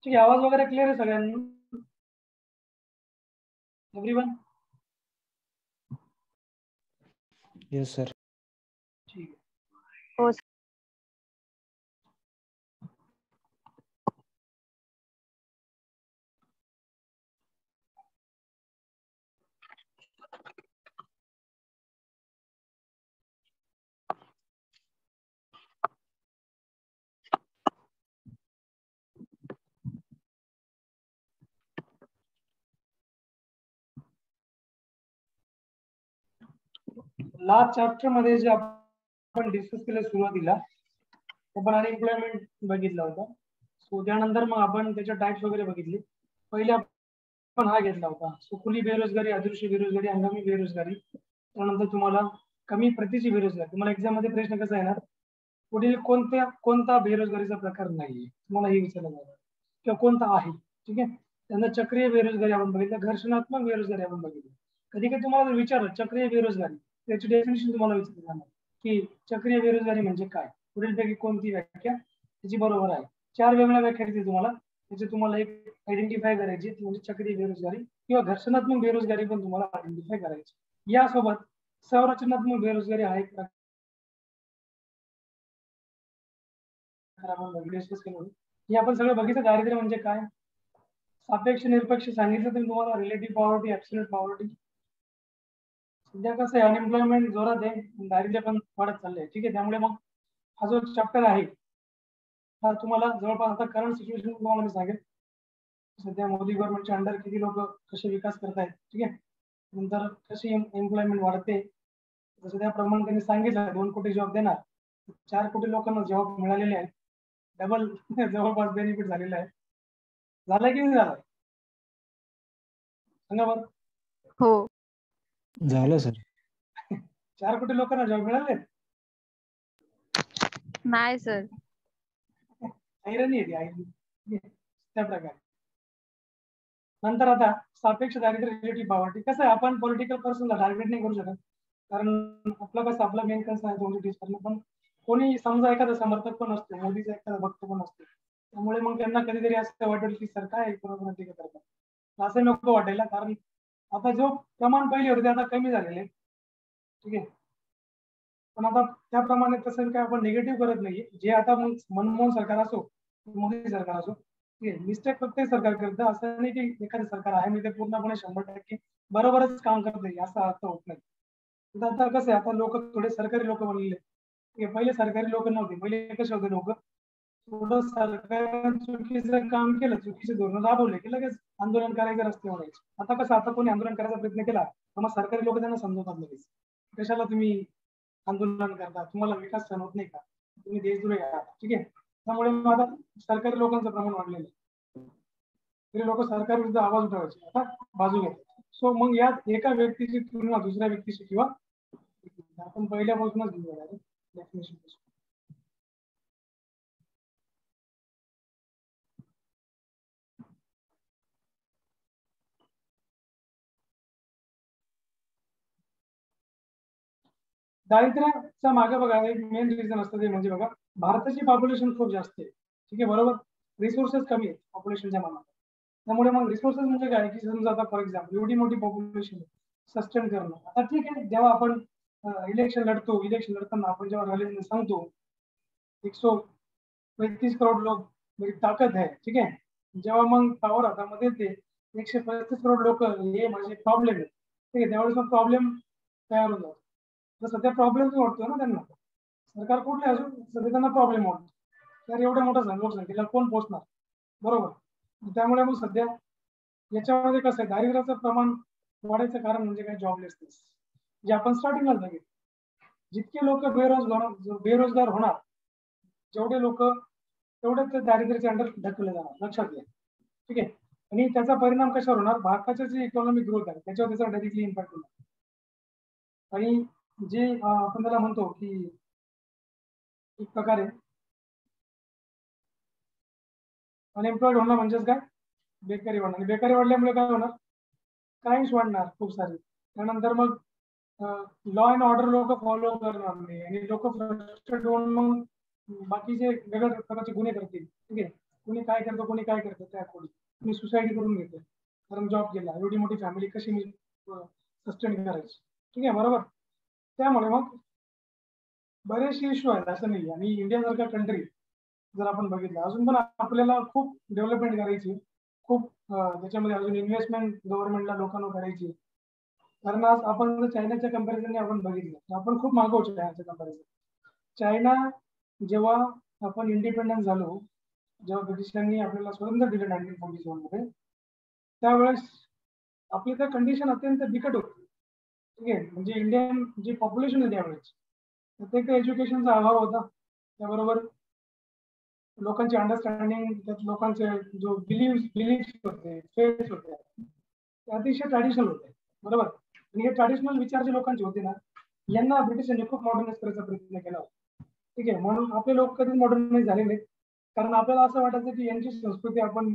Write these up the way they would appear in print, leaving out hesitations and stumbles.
ठीक आहे, आवाज वगैरे क्लिअर आहे सगळ्यांना? एव्हरीवन? Yes sir. ठीक आहे. हो. लास्ट चॅप्टर मध्ये जे आपण डिस्कस केलं सुरुवातीला, आपण अनएम्प्लॉयमेंट बघितला होता. सो त्यानंतर मग आपण त्याच्या टाइप्स वगैरे बघितले. पहिले आपण हा घेतला होता, खुली बेरोजगारी, अदृश्य बेरोजगारी, हंगामी बेरोजगारी. त्यानंतर तुम्हाला कमी प्रतीची बेरोजगारी. तुम्हाला एक्झाम मध्ये प्रश्न कसा येणार, पुढील कोणता बेरोजगारीचा प्रकार नाहीये तुम्हाला हे विचारलं जाणार किंवा कोणता आहे. ठीक आहे, त्यांना चक्रीय बेरोजगारी आपण बघितलं, घर्षणात्मक बेरोजगारी आपण बघितली. कधी कधी तुम्हाला विचारलं चक्रीय बेरोजगारी, त्याची डेफिनेशन तुम्हाला विचारलं जाणार की चक्रीय बेरोजगारी म्हणजे काय, पुढीलपैकी कोणती व्याख्या त्याची बरोबर आहे. 4 वेगवेगळ्या व्याख्या देते तुम्हाला, त्याचे तुम्हाला एक आयडेंटिफाय करायची, म्हणजे चक्रीय बेरोजगारी किंवा घर्षणात्मक बेरोजगारी पण तुम्हाला आयडेंटिफाय करायची. यासोबत संरचनात्मक बेरोजगारी आहे डिस्कस केलं. हे आपण सगळं बघितलं. दारिद्र्य म्हणजे काय, सापेक्ष निरपेक्ष सांगितलं तुम्ही तुम्हाला, रिलेटिव्ह पॉवर्टी, ऍब्सोल्यूट पॉवर्टी. सध्या कसं आहे, अनएम्प्लॉयमेंट जोरात आहे, दारिद्र्य पण वाढत चाललंय. ठीक आहे, त्यामुळे मग हा जो चॅप्टर आहे हा तुम्हाला जवळपास आता करंट सिच्युएशन तुम्हाला मी सांगेल. सध्या मोदी गव्हर्नमेंटच्या अंडर किती लोक कसे विकास करतायत, ठीक आहे, नंतर कशी एम्प्लॉयमेंट वाढते. जसं त्याप्रमाणे त्यांनी सांगितलं 2 कोटी जॉब देणार, 4 कोटी लोकांना जॉब मिळालेले आहेत, डबल जवळपास बेनिफिट झालेला आहे. झालाय की नाही झालाय सांगा बरं. हो झालं सर. 4 कोटी लोकांना जॉब मिळाले नाही सर. ऐरणी आहे ती, त्या प्रकारे. नंतर आता सापेक्ष दारिद्र्य, रिलेटिव्ह पॉवर्टी. कसं आहे, आपण पॉलिटिकल पर्सनला टार्गेट नाही करू शकत, कारण आपलं कसं आपला मेन कन्सर्न आहे पॉलिटिक्स करणं. पण कोणी समजा एखादा समर्थक पण असतो, मोदीचा एखादा भक्त पण असतो, त्यामुळे मग त्यांना कधीतरी असं वाटेल की सर काय टीका करतात. असं नको वाटायला, कारण आता जो प्रमाण पहिले होते ते आता कमी झालेले. ठीक आहे, पण आता त्याप्रमाणे तसं काय आपण निगेटिव्ह करत नाही. जे आता मग मनमोहन सरकार असो, मोदी सरकार असो, मिस्टेक प्रत्येक सरकार करतं. असं नाही की एखादं सरकार आहे मी ते पूर्णपणे 100% बरोबरच काम करते असा अर्थ होत नाही. आता कसं आहे, आता लोक थोडे सरकारी लोक बनलेले. पहिले सरकारी लोक नव्हते. पहिले कसे होते लोक, थोडं सरकारनं चुकीचं काम केलं, चुकीचे धोरण राबवले की लगेच आंदोलन करायचं, रस्ते ओढायचे. आता कसं, आता कोणी आंदोलन करायचा प्रयत्न केला तर मग सरकारी लोक त्यांना समजवतात लगेच, कशाला तुम्ही आंदोलन करता, तुम्हाला विकास सहन होत नाही का, तुम्ही देशद्रोही आहात. ठीक आहे, त्यामुळे आता सरकारी लोकांचं प्रमाण वाढलेलं आहे. लोक सरकार विरुद्ध आवाज उठवायचे, आता बाजू घेतात. सो मग यात एका व्यक्तीची तुलना दुसऱ्या व्यक्तीशी किंवा आपण पहिल्यापासूनच डेफिनेशन. दारिद्र्याच्या मागे बघा एक मेन रिझन असतं, ते म्हणजे बघा भारताची पॉप्युलेशन खूप जास्त आहे. ठीक आहे, बरोबर, रिसोर्सेस कमी आहेत पॉप्युलेशनच्या मानात. त्यामुळे मग रिसोर्सेस म्हणजे काय की समजा आता फॉर एक्झाम्पल एवढी मोठी पॉप्युलेशन सस्टेन करणं. आता ठीक आहे, जेव्हा आपण इलेक्शन लढतो, इलेक्शन लढताना आपण जेव्हा रॅलीने सांगतो 135 करोड लोक मेरी ताकद है, ठीक आहे, जेव्हा मग पॉवर हातामध्ये येते 135 करोड लोक हे माझे प्रॉब्लेम आहे, ठीक आहे, त्यावेळेस मग प्रॉब्लेम तयार होतो. तर सध्या प्रॉब्लेम वाटतो ना त्यांना, सरकार कुठले अजून सध्या त्यांना प्रॉब्लेम वाटतो. तर एवढ्या मोठ्या लोकसंख्येला कोण पोचणार, बरोबर. त्यामुळे मग सध्या याच्यामध्ये कसं आहे, दारिद्र्याचं प्रमाण वाढायचं कारण म्हणजे काय, जॉबलेसनेस. जे आपण स्टार्टिंगला बघितलं, जितके लोक बेरोजगार होणार, जेवढे लोक तेवढे ते दारिद्र्याच्या अंडर ढकलले जाणार, लक्षात घ्या. ठीक आहे, आणि त्याचा परिणाम कशावर होणार, भारताची जी इकॉनॉमिक ग्रोथ आहे त्याच्यावर त्याचा डायरेक्टली इम्पॅक्ट होणार. आणि जे आपण त्याला म्हणतो की एक प्रकारे अनएम्प्लॉइड होणं म्हणजेच काय, बेकारी वाढणार. बेकारी वाढल्यामुळे काय होणार, क्राईम्स वाढणार खूप सारे. त्यानंतर मग लॉ अँड ऑर्डर लोक फॉलो करणार नाही आणि लोक फ्रस्ट्रेट होऊन मग बाकीचे वेगवेगळ्या प्रकारचे गुन्हे करतील. ठीक आहे, कोणी काय करतो कोणी काय करतं त्या कोणी मी सुसाईड करून घेतो कारण जॉब केला, एवढी मोठी फॅमिली कशी मी सस्टेन करायची, ठीक आहे बरोबर. त्यामुळे मग बरेचसे इश्यू आहेत असं नाही. आणि इंडियासारखा कंट्री जर आपण बघितलं अजून पण आपल्याला खूप डेव्हलपमेंट करायची, खूप त्याच्यामध्ये अजून इन्व्हेस्टमेंट गव्हर्नमेंटला लोकांना करायची. कारण आज आपण जर चायनाच्या कम्पॅरिझनने आपण बघितलं तर आपण खूप मागं होतो चायनाच्या कम्पॅरिझन. चायना जेव्हा आपण इंडिपेंडन्स झालो, जेव्हा ब्रिटिशांनी आपल्याला स्वातंत्र्य दिलं 1947 मध्ये, त्यावेळेस आपली तर कंडिशन अत्यंत बिकट होती, ठीक आहे. म्हणजे इंडियन जी पॉप्युलेशन आहे त्यावेळेस प्रत्येक एज्युकेशनचा अभाव होता, त्याबरोबर लोकांची अंडरस्टँडिंग, त्यात लोकांचे जो बिलीफ होते, फेथ होते, ते अतिशय ट्रॅडिशनल होते बरोबर. आणि हे ट्रॅडिशनल विचार जे लोकांचे होते ना, यांना ब्रिटिशांनी खूप मॉडर्नाइज करायचा प्रयत्न केला होता, ठीक आहे. म्हणून आपले लोक कधीच मॉडर्नाइज झाले नाहीत, कारण आपल्याला असं वाटायचं की यांची संस्कृती आपण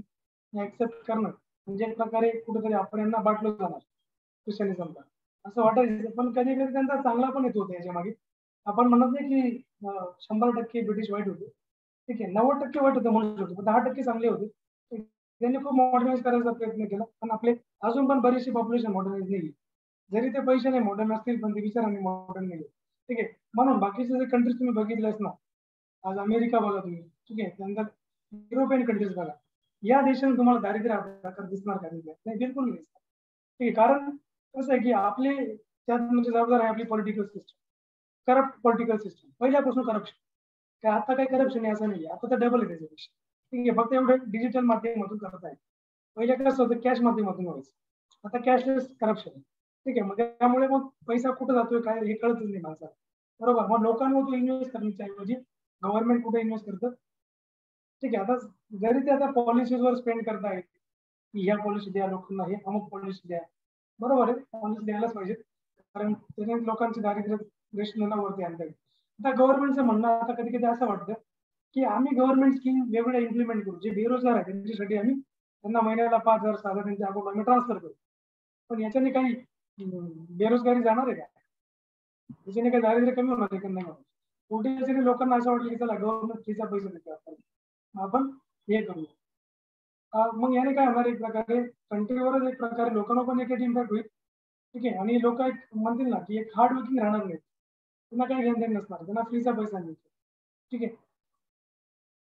ऍक्सेप्ट करणं म्हणजे एक प्रकारे कुठेतरी आपण यांना बाटलो जाणार ख्रिश्चनिझमला असं वाटायचं. पण कधी कधी त्यांचा चांगला पण येत होता याच्या मागे. आपण म्हणत नाही की 100% ब्रिटिश वाईट होते, ठीक आहे, 90% वाईट होते म्हणू शकतो, पण 10% चांगले होते. त्यांनी खूप मॉडर्नाइज करायचा प्रयत्न केला, पण आपले अजून पण बरीचशी पॉप्युलेशन मॉडर्नाइज नाही, जरी ते पैशाने मॉडर्न असतील पण ते विचारांनी मॉडर्न नाही, ठीक आहे. म्हणून बाकीचे जे कंट्रीज तुम्ही बघितलेस ना, आज अमेरिका बघा तुम्ही, ठीक आहे, त्यानंतर युरोपियन कंट्रीज बघा, या देशात तुम्हाला दारिद्र्य प्रकार दिसणार का? नाही, बिलकुल नाही दिसणार, ठीक आहे. कारण कसं आहे की आपले त्यात म्हणजे जबाबदार आहे आपली political system, corrupt political system, पहिल्यापासून करप्शन. काय आता काही करप्शन आहे असं नाही, आता तर डबल आहे त्याच्यापेक्षा, ठीक आहे. फक्त एवढं डिजिटल माध्यमातून करत आहे. पहिले कसं होतं कॅश माध्यमातून व्हायचं, आता कॅशलेस करप्शन, ठीक आहे. मग त्यामुळे मग पैसा कुठं जातोय काय हे कळतच नाही माणसाला, बरोबर. मग लोकांवर तो इन्व्हेस्ट करण्याच्या ऐवजी गव्हर्नमेंट कुठे इन्व्हेस्ट करतं, ठीक आहे. आता जरी ते आता पॉलिसीजवर स्पेंड करतायत की ह्या पॉलिसी द्या लोकांना, हे अमुक पॉलिसी द्या, बरोबर आहे, पॉलिसी द्यायलाच पाहिजे, कारण त्याने लोकांचे दारिद्र्य रेशनला वरती आणता येईल. आता गव्हर्नमेंटचं म्हणणं आता कधी कधी असं वाटतं की आम्ही गव्हर्नमेंट स्कीम वेगवेगळ्या इम्प्लिमेंट करू, जे बेरोजगार आहेत त्यांच्यासाठी आम्ही त्यांना महिन्याला 5,000 6,000 त्यांच्या अकाउंट आम्ही ट्रान्सफर करू. पण याच्याने काही बेरोजगारी जाणार आहे का? याच्याने काही दारिद्र्य कमी होणार आहे का? नाही होणार. कोटी याच्याने लोकांना असं वाटलं की चला गव्हर्नमेंट फ्रीचा पैसे देतो आपण हे करू. मग याने काय होणार, एक प्रकारे कंट्रीवरच एक प्रकारे लोकांना पण एक इम्पॅक्ट होईल, ठीक आहे. आणि लोक एक म्हणतील ना की एक हार्ड वर्किंग राहणार नाही, त्यांना काही घेणं देणं नसणार, त्यांना फ्रीचा पैसा मिळतो, ठीक आहे.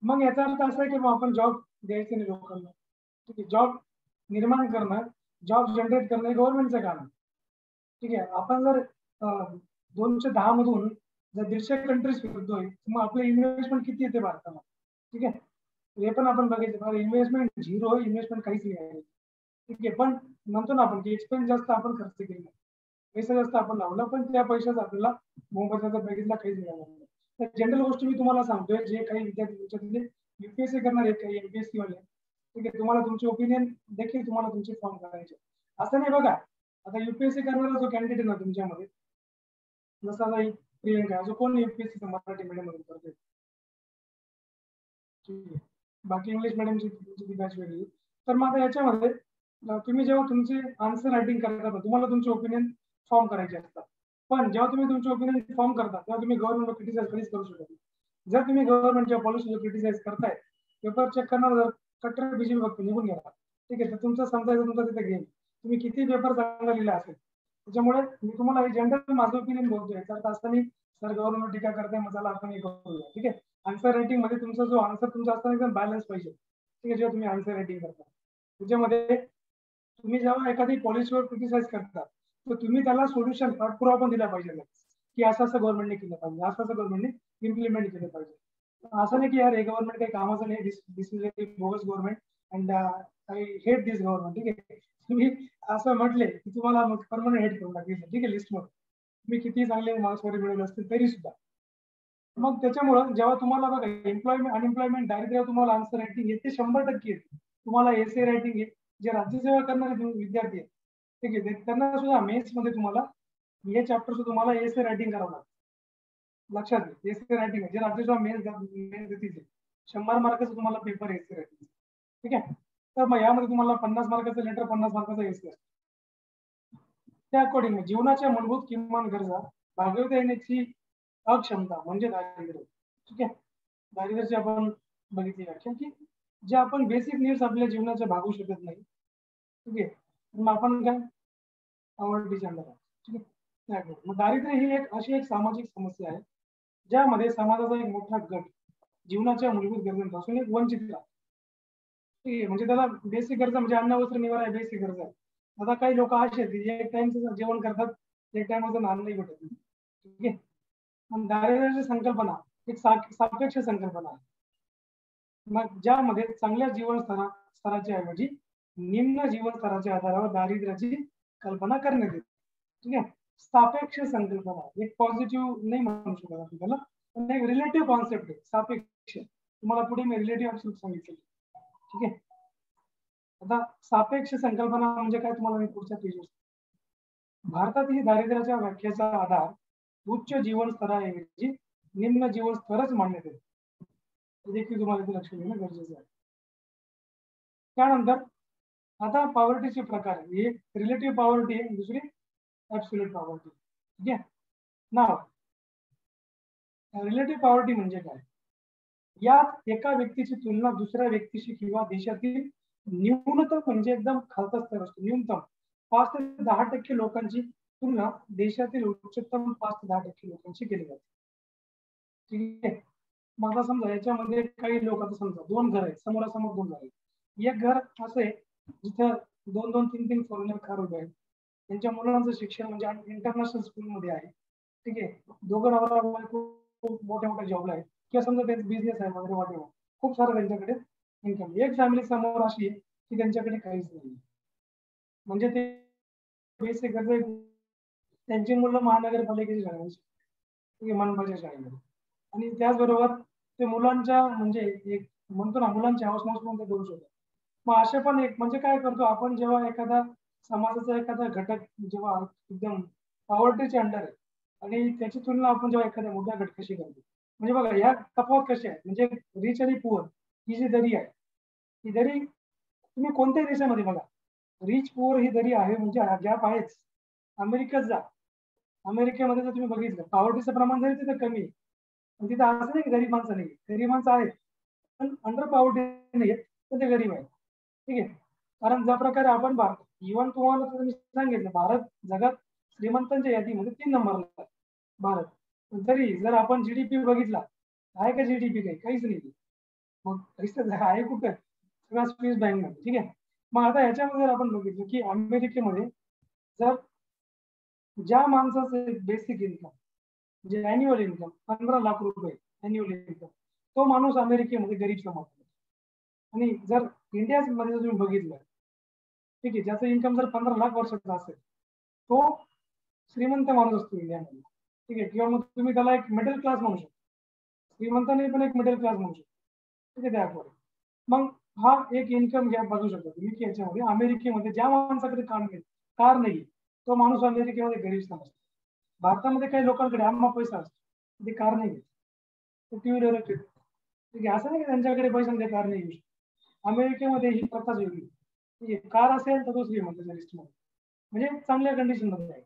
मग याचा अर्थ असा आहे की मग आपण जॉब द्यायचे नाही लोकांना, ठीक आहे. जॉब निर्माण करणं, जॉब जनरेट करणं हे गव्हर्नमेंटचं काम आहे, ठीक आहे. आपण जर 210 मधून जर 150 कंट्रीज फिरतोय मग आपलं इन्व्हेस्टमेंट किती येते भारताला, ठीक आहे. हे पण आपण बघायचं, इन्व्हेस्टमेंट झिरो, इन्व्हेस्टमेंट काहीच नाही आहे, ठीक आहे. पण म्हणतो ना आपण की एक्सपेन्स जास्त आपण खर्च केला, पैसा जास्त आपण लावला, पण त्या पैशाचा आपल्याला मोबदल्याचा बघितला काहीच मिळाला नाही. जनरल गोष्ट मी तुम्हाला सांगतोय, जे काही विद्यार्थी तुमच्यातले युपीएससी करणार आहेत, काही एमपीएससी वाले, ठीक आहे, तुम्हाला तुमचे ओपिनियन देखील तुम्हाला तुमचे फॉर्म करायचे. असं नाही बघा, आता युपीएससी करणारा जो कॅन्डिडेट आहे ना तुमच्यामध्ये, जसा नाही प्रियंका जो कोण युपीएससी मराठी मीडियम मधून करते, ठीक आहे, बाकी इंग्लिश मीडियमची बॅच वेगळी. तर मग आता याच्यामध्ये तुम्ही जेव्हा तुमचे आन्सर रायटिंग करता तुम्हाला तुमचे ओपिनियन फॉर्म करायचे असतात, पण जेव्हा तुम्ही तुमचे ओपिनियन फॉर्म करता तेव्हा तुम्ही गव्हर्नमेंट क्रिटिसाइज कधीच करू शकत नाही. जर तुम्ही गव्हर्नमेंटच्या पॉलिसी क्रिटिसाइज करताय, पेपर चेक करणार जर कट्टर बीजेपी फक्त निघून गेला, ठीक आहे, तर तुमचं समजायचं तुमचं तिथे गेम, तुम्ही किती पेपर चांगला लिहिला असेल. त्याच्यामुळे मी तुम्हाला हे जनरल माझं ओपिनियन बोलतोय, तर असताना सर गव्हर्नमेंट टीका करताय मग चला आपण हे करूया, ठीक आहे. आन्सर रायटिंग मध्ये तुमचा जो आन्सर तुमचा असताना एकदम बॅलन्स पाहिजे, ठीक आहे. जेव्हा तुम्ही आन्सर रायटिंग करता त्याच्यामध्ये तुम्ही जेव्हा एखादी पॉलिसीवर क्रिटिसाइज करता तर तुम्ही त्याला सोल्युशन पाठपुरावा पण दिला पाहिजे की असं असं गव्हर्नमेंटने केलं पाहिजे, असं असं गव्हर्नमेंटने इम्प्लिमेंट केलं पाहिजे. असं नाही की यार हे गव्हर्नमेंट काही कामाचं नाही, this is a bogus government and I hate this government, ठीक आहे. तुम्ही असं म्हटले की तुम्हाला मग परमनंट हेट करून टाकले, ठीक आहे, लिस्टमध्ये तुम्ही किती चांगले मार्क्स वगैरे मिळवले असतील तरी सुद्धा. मग त्याच्यामुळं जेव्हा तुम्हाला बघा एम्प्लॉयमेंट अनएम्प्लॉयमेंट दारिद्र्य तुम्हाला आन्सर रायटिंग येते 100% येते, तुम्हाला एसे रायटिंग आहे, जे राज्यसेवा करणारे विद्यार्थी आहेत, ठीक आहे, त्यांना सुद्धा मेन्स मध्ये तुम्हाला हे चॅप्टर तुम्हाला एसे रायटिंग करावं लागतं. लक्षात घ्या, एसे रायटिंग जे राज्यसेवा मेन्स देतील 100 मार्काचा तुम्हाला पेपर एसे रायटिंग, ठीक आहे. तर मग यामध्ये तुम्हाला 50 मार्काचं लेटर, 50 मार्काचा एसे असतो. त्या अकॉर्डिंग जीवनाच्या मूलभूत किमान गरजा भागवता येण्याची अक्षमता म्हणजे दारिद्र्य, ठीक आहे. दारिद्र्याची आपण बघितली व्याख्या की जे आपण बेसिक नीड्स आपल्या जीवनाच्या भागू शकत नाही, ठीक आहे, मग आपण काय पॉवर्टीच्या अंडर आहोत. ठीक आहे. त्याकडे मग दारिद्र्य ही एक अशी एक सामाजिक समस्या आहे ज्यामध्ये समाजाचा एक मोठा गट जीवनाच्या मूलभूत गरजांपासून एक वंचित राहतो. ठीक आहे, म्हणजे त्याला बेसिक गरजा म्हणजे अन्न वस्त्र निवारा आहे, बेसिक गरजा आहे. आता काही लोक असे आहेत की जे एक टाइमचं जेवण करतात, एक टाइमचं अन्नही भेटत नाही. ठीक आहे. मग दारिद्र्याची संकल्पना एक सापेक्ष संकल्पना आहे, मग ज्यामध्ये चांगल्या स्तराच्या ऐवजी निम्न जीवन स्तराच्या आधारावर दारिद्र्याची कल्पना करण्यात येते. ठीक आहे. सापेक्ष संकल्पना एक पॉझिटिव्ह नाही म्हणू शकत आपण त्याला, पण एक रिलेटिव्ह कॉन्सेप्ट आहे सापेक्ष. तुम्हाला पुढे मी रिलेटिव्ह ऍब्सोल्यूट सांगितलं. ठीक आहे. आता सापेक्ष संकल्पना म्हणजे काय तुम्हाला मी पुढच्या पेजवर. भारतातील दारिद्र्याच्या व्याख्येचा आधार उच्च जीवन स्तराऐवजी निम्न जीवन स्तरच मानण्यात येते. देखील तुम्हाला इथे लक्ष देणं गरजेचं आहे. त्यानंतर आता पॉवर्टीचे प्रकार आहे, एक रिलेटिव्ह पॉवर्टी आहे, दुसरी ऍब्सोल्यूट पॉवर्टी. ठीक आहे. नाव रिलेटिव्ह पॉवर्टी म्हणजे काय, यात एका व्यक्तीची तुलना दुसऱ्या व्यक्तीशी किंवा देशातील न्यूनतम म्हणजे एकदम खालचा स्तर असतो, न्यूनतम 5 ते 10% लोकांची तुलना देशातील उच्चतम 5 ते 10% लोकांशी केली जाते. ठीक आहे. मग आता समजा याच्यामध्ये काही लोक, आता समजा 2 घर आहेत, समोरासमोर 2 घर आहेत. एक घर असं आहे जिथं 2-2, 3-3 फॉरेनर कार उभे आहेत, त्यांच्या मुलांचं शिक्षण म्हणजे इंटरनॅशनल स्कूलमध्ये आहे. ठीक आहे. दोघं नवरा बायको खूप मोठ्या मोठ्या जॉबला आहेत, किंवा समजा त्यांचा बिझनेस आहे वगैरे वाटेवर, खूप सारं त्यांच्याकडे इन्कम. एक फॅमिली समोर अशी आहे की त्यांच्याकडे काहीच नाही, म्हणजे ते बेसिक गरजा, त्यांची मुलं महानगरपालिकेच्या शाळेमध्ये, मनपाच्या शाळेमध्ये, आणि त्याचबरोबर ते मुलांच्या म्हणजे एक म्हणतो ना मुलांची हौसमौस पण ते करू शकतात. मग असे पण एक म्हणजे काय करतो आपण, जेव्हा एखादा समाजाचा एखादा घटक जेव्हा एकदम पॉवर्टीचे अंडर आहे आणि त्याची तुलना आपण जेव्हा एखाद्या मोठ्या घटकाशी करतो, म्हणजे बघा ह्या तफावत कशा आहेत, म्हणजे रिच आणि पुअर ही जी दरी आहे, ही दरी तुम्ही कोणत्याही देशामध्ये बघा, रिच पुअर ही दरी आहे, म्हणजे गॅप आहेच. अमेरिकेत जा, अमेरिकेमध्ये जर तुम्ही बघितलं पॉवर्टीचं प्रमाण जरी तिथं कमी आहे, पण तिथं असं नाही की गरीब माणसं नाही, गरीब माणसं आहेत पण अंडर पॉवर्टी नाही आहेत, पण ते गरीब आहेत. ठीक आहे. कारण ज्या प्रकारे आपण भारत, इव्हन तुम्हाला तुम्ही सांगितलं भारत जगात श्रीमंतांच्या यादीमध्ये 3 नंबरला भारत, तरी जर आपण जीडीपी बघितला, आहे का जीडीपी काहीच नाही. मग पैसे आहे कुठे, सगळा स्विस बँक मध्ये. ठीक आहे. मग आता ह्याच्यामध्ये जर आपण बघितलं की अमेरिकेमध्ये जर ज्या माणसाचं बेसिक इन्कम म्हणजे अॅन्युअल इन्कम 15 लाख रुपये अॅन्युअल इन्कम, तो माणूस अमेरिकेमध्ये गरीब समजतो. आणि जर इंडियामध्ये जर तुम्ही बघितलं, ठीक आहे, ज्याचं इन्कम जर 15 लाख वर्षाचा असेल तो श्रीमंत माणूस असतो इंडियामध्ये. ठीक आहे. किंवा मग तुम्ही त्याला एक मिडल क्लास म्हणू शकता, श्रीमंत नाही पण एक मिडल क्लास म्हणू शकतो. ठीक आहे. त्याकडे मग हा एक इन्कम गॅप बघू शकतो तुम्ही की याच्यामध्ये अमेरिकेमध्ये ज्या माणसाकडे कार नाही तो माणूस अमेरिकेमध्ये गरीब समजतो. भारतामध्ये काही लोकांकडे आम्हा पैसा असतो, ते कार नाही, टू व्हीलर. ठीक आहे. असं नाही की त्यांच्याकडे पैसा नाही कार नाही. अमेरिकेमध्ये ही प्रथाच वेगळी. ठीक आहे. कार असेल तर तो श्रीमंत लिस्टमध्ये, म्हणजे चांगल्या कंडिशन मध्ये आहे.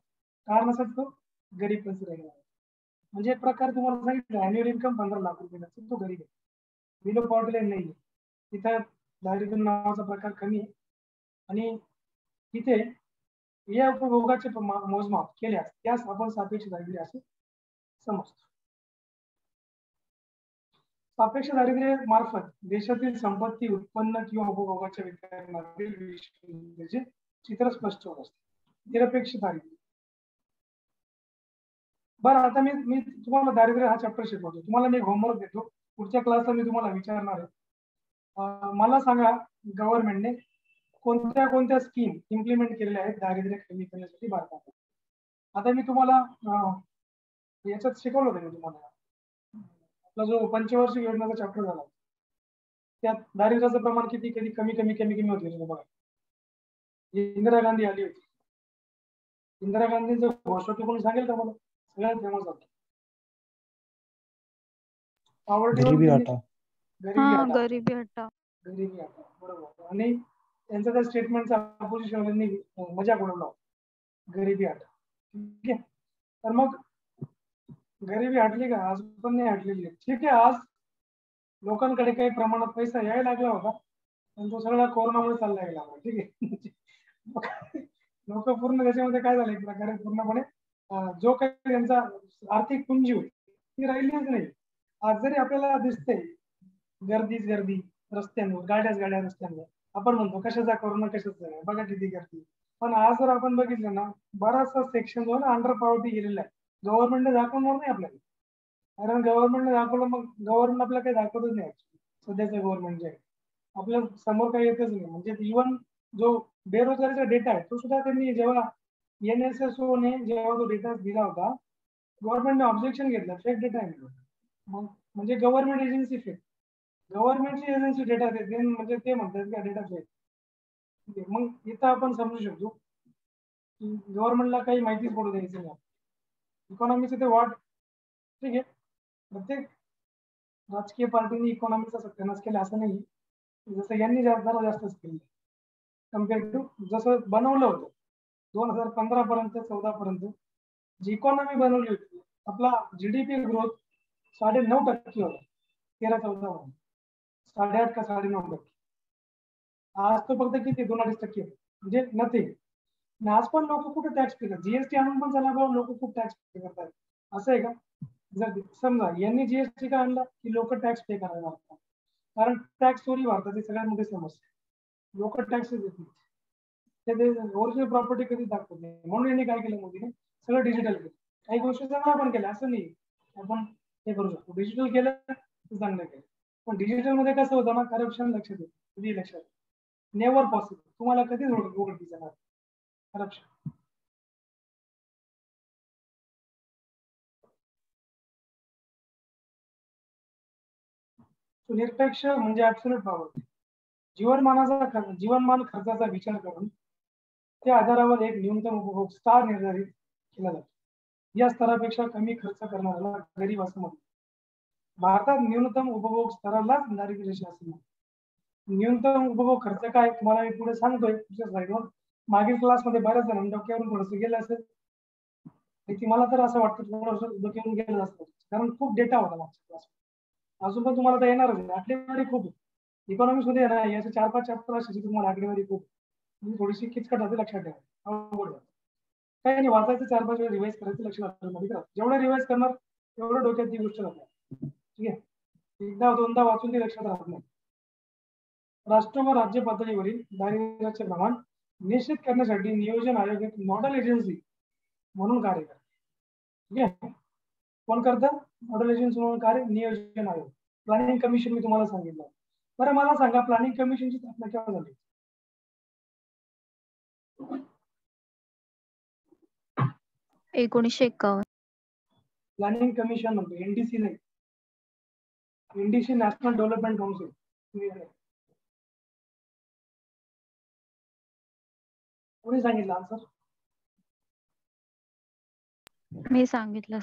कार नसेल तो गरीब कन्सिडर केला. म्हणजे एक प्रकार तुम्हाला सांगितलं अॅन्युअल इन्कम 15 लाख रुपये असेल तो गरीब आहे, बिलो पॉवर्टी लाईन नाही. तिथं दारिद्र्य नावाचा प्रकार कमी आहे, आणि तिथे या उपभोगाचे मोजमाप केल्यास त्यास आपण सापेक्ष दारिद्र्य असे समजतो. सापेक्ष दारिद्र्य मार्फत देशातील संपत्ती, उत्पन्न किंवा उपभोगाच्या वितरणाचे चित्र स्पष्ट होत असते. निरपेक्ष दारिद्र्य. बरं, आता मी तुम्हाला दारिद्र्य हा चॅप्टर शिकवतो, तुम्हाला मी होमवर्क देतो, पुढच्या क्लासला मी तुम्हाला विचारणार आहे, मला सांगा गव्हर्नमेंटने कोणत्या कोणत्या स्कीम इम्प्लिमेंट केलेल्या आहेत दारिद्र्य कमी करण्यासाठी भारतात. आता मी तुम्हाला याच्यात शिकवलं होतं, मी तुम्हाला आपला जो पंचवार्षिक योजनेचा चॅप्टर झाला त्यात दारिद्र्याचं प्रमाण किती कधी कमी कमी कमी कमी होते. बघा, इंदिरा गांधी आली होती, इंदिरा गांधींचं घोषवाक्य कोणी सांगेल का मला, सगळ्यात फेमस होतं गरीबी हटाओ. गरीबी हटाओ. गरीबी हटाओ, बरोबर. आणि त्यांचा त्या स्टेटमेंटचा अपोजिशनवाल्यांनी मजाक उडवला, गरीबी हटाओ. ठीक आहे. तर मग गरीबी हटली का, आज पण नाही हटलेली. ठीक आहे, आज लोकांकडे काही प्रमाणात पैसा यायला लागला होता, आणि तो सगळा कोरोनामुळे चालला गेला. ठीक आहे. लोक पूर्ण त्याच्यामध्ये काय झालं, एक प्रकारे पूर्णपणे जो काही त्यांचा आर्थिक पुंजी होती ती राहिलीच नाही. आज जरी आपल्याला दिसते गर्दीच गर्दी रस्त्यांवर, गाड्याच गाड्या रस्त्यांवर, आपण म्हणतो कशाचा कोरोना कशाचा नाही, बघा किती गर्दी. पण आज जर आपण बघितलं ना, बराचसा सेक्शन जो ना अंडर पॉवर्टी गेलेला आहे. गव्हर्नमेंटने दाखवणार नाही आपल्याला, कारण गव्हर्नमेंटने दाखवलं मग गव्हर्नमेंट आपल्याला काही दाखवतच नाही. सध्याचं गव्हर्नमेंट जे आहे आपल्या समोर काही येतच नाही. म्हणजे इव्हन जो बेरोजगारीचा डेटा आहे तो सुद्धा त्यांनी जेव्हा NSSO ने जेव्हा तो डेटा दिला होता, गव्हर्नमेंटने ऑब्जेक्शन घेतलं, फेक डेटा आहे. मग म्हणजे गव्हर्नमेंट एजन्सी फेक, गव्हर्नमेंटची एजन्सी डेटा देते म्हणजे ते म्हणतात की डेटा फेक. मग इथं आपण समजू शकतो की गव्हर्नमेंटला काही माहितीच पडू द्यायचं नाही. इकॉनॉमीचं ते वाट, ठीक आहे. प्रत्येक राजकीय पार्टीने इकॉनॉमीचा सत्यानाश केला असं नाही, जसं यांनी जरा जास्तच केलं कम्पेअर टू जसं बनवलं होतं 2015 पर्यंत 14 पर्यंत जी इकॉनॉमी बनवली होती. आपला GDP ग्रोथ 9.5% होता 13-14 मध्ये, 8.5 का 9.5%. आज तो फक्त किती 2-2.5% म्हणजे नथिंग. आज पण लोक कुठे टॅक्स पे करतात, जीएसटी आणून पण चला लोक खूप टॅक्स पे करतात. असं आहे का? जर समजा यांनी जीएसटी का आणला की लोक टॅक्स पे करायला लागतात, कारण टॅक्स चोरी भारताची सगळ्यात मोठी समस्या. लोक टॅक्स देत नाही, ते ओरिजिनल प्रॉपर्टी कधी दाखवत नाही. म्हणून यांनी काय केलं, मोदीने सगळं डिजिटल केलं. काही गोष्टी चांगल्या पण केल्या असं नाही, आपण हे करू शकतो. डिजिटल केलं तर चांगलं केलं, पण डिजिटल मध्ये कसं होतं ना, करप्शन लक्षात येतं. कधी लक्षात नेव्हर पॉसिबल, तुम्हाला कधीच उघडकीस येणार करप्शन. निरपेक्ष म्हणजे ऍब्सोल्यूट पॉवर्टी. जीवनमान खर्चाचा विचार करून त्या आधारावर एक न्यूनतम उपभोग स्टार निर्धारित केला जातो. या स्तरापेक्षा कमी खर्च करणाऱ्याला गरीब असं म्हणतात. भारतात न्यूनतम उपभोग स्तरालाच दारिद्र्य रेषा असं म्हणतात. न्यूनतम उपभोग खर्च काय तुम्हाला मी पुढे सांगतोय तुमच्या स्लाइडवर. मागील क्लासमध्ये बऱ्याच जण डोक्यावरून थोडस गेलं असेल, मला तर असं वाटतं थोडंसं डोक्यावरून गेलं असतं, कारण खूप डेटा होता मागच्या क्लास. अजून पण तुम्हाला तर येणारच, आकडेवारी खूप. इकॉनॉमिक्स मध्ये ना याचे 4-5 चॅप्टर असे तुम्हाला आकडेवारी खूप थोडीशी किचकट होते, लक्षात ठेवा. काही नाही, वाचायचं 4-5 वेळा रिवाइज करायचं, लक्षात मध्ये जेवढं रिवाइज करणार तेवढं डोक्यात ती गोष्ट राहणार. ठीक आहे, एकदा दोनदा वाचून ती लक्षात राहत नाही. राष्ट्र व राज्य पातळीवरील दारिद्र्याचे प्रमाण निश्चित करण्यासाठी नियोजन आयोग एक नॉडल एजन्सी म्हणून कार्य करते. ठीक आहे, कोण करतं? नॉडल एजन्सी म्हणून कार्य नियोजन आयोग. प्लॅनिंग कमिशन मी तुम्हाला सांगितलं. बरं मला सांगा, प्लॅनिंग कमिशनची स्थापना केव्हा झाली? 1951. प्लॅनिंग कमिशन म्हणजे NDC नाही, NDC नॅशनल डेव्हलपमेंट काउन्सिल. कोणी सांगितलं आन्सर? मी सांगितलं.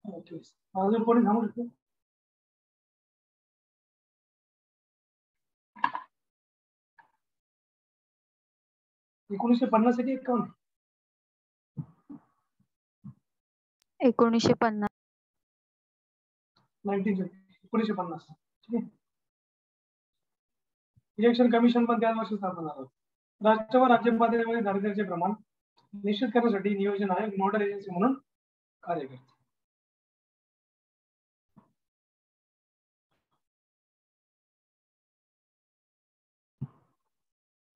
ओके, अजून कोणी सांगू शकतो? एकोणीसशे 50 की 51? 1950. 1950. ठीक आहे. इलेक्शन कमिशन पण त्याच वर्षी स्थापन झालं. राष्ट्र व राज्य पातळीवरील दारिद्र्याचे प्रमाण निश्चित करण्यासाठी नियोजन आयोग नॉडल एजन्सी म्हणून कार्य करते.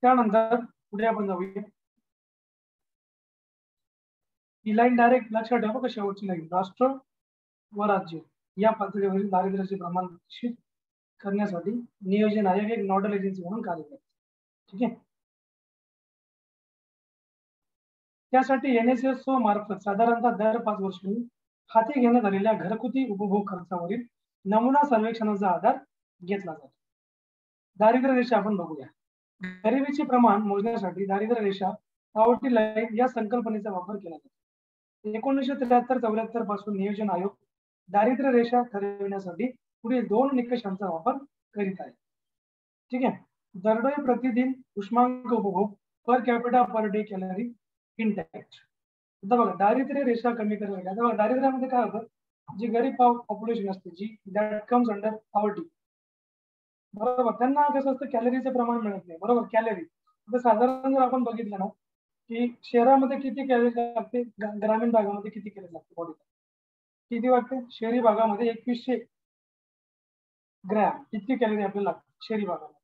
त्यानंतर पुढे आपण जाऊया. ही लाईन डायरेक्ट लक्षात ठेवा का, शेवटची लाईन. राष्ट्र व राज्य या पातळीवरील दारिद्र्याचे प्रमाण निश्चित करण्यासाठी नियोजन आयोग एक नॉडल एजन्सी म्हणून कार्य करते. ठीक आहे. त्यासाठी NSSO मार्फत साधारणतः दर 5 वर्षांनी हाती घेण्यात आलेल्या घरगुती उपभोग खर्चावरील नमुना सर्वेक्षणाचा आधार घेतला जातो. दारिद्र्य रेषा आपण बघूया. गरिबीचे प्रमाण मोजण्यासाठी दारिद्र्य रेषा पॉवर्टी लाईन या संकल्पनेचा वापर केला जातो. 1973-74 पासून नियोजन आयोग दारिद्र्य रेषा ठरविण्यासाठी पुढील 2 निकषांचा वापर करीत आहे. ठीक आहे. दरडोई प्रतिदिन उष्मांक उपभोग per capita per day calorie intact. आता बघा, दारिद्र्य रेषा कमी करायला, आता बघा दारिद्र्यामध्ये काय होतं, जी गरीब पॉप्युलेशन असते, जी दॅट कम्स अंडर पॉवर्टी, बरोबर. त्यांना कसं असतं कॅलरीचं प्रमाण मिळत नाही. बरोबर, कॅलरी आता साधारण जर आपण बघितलं ना की शहरामध्ये किती कॅलरी लागते, ग्रामीण भागामध्ये किती कॅलरी लागते बॉडीला, किती वाटते? शहरी भागामध्ये 2100 ग्रॅम इतकी कॅलरी आपल्याला लागते शहरी भागामध्ये.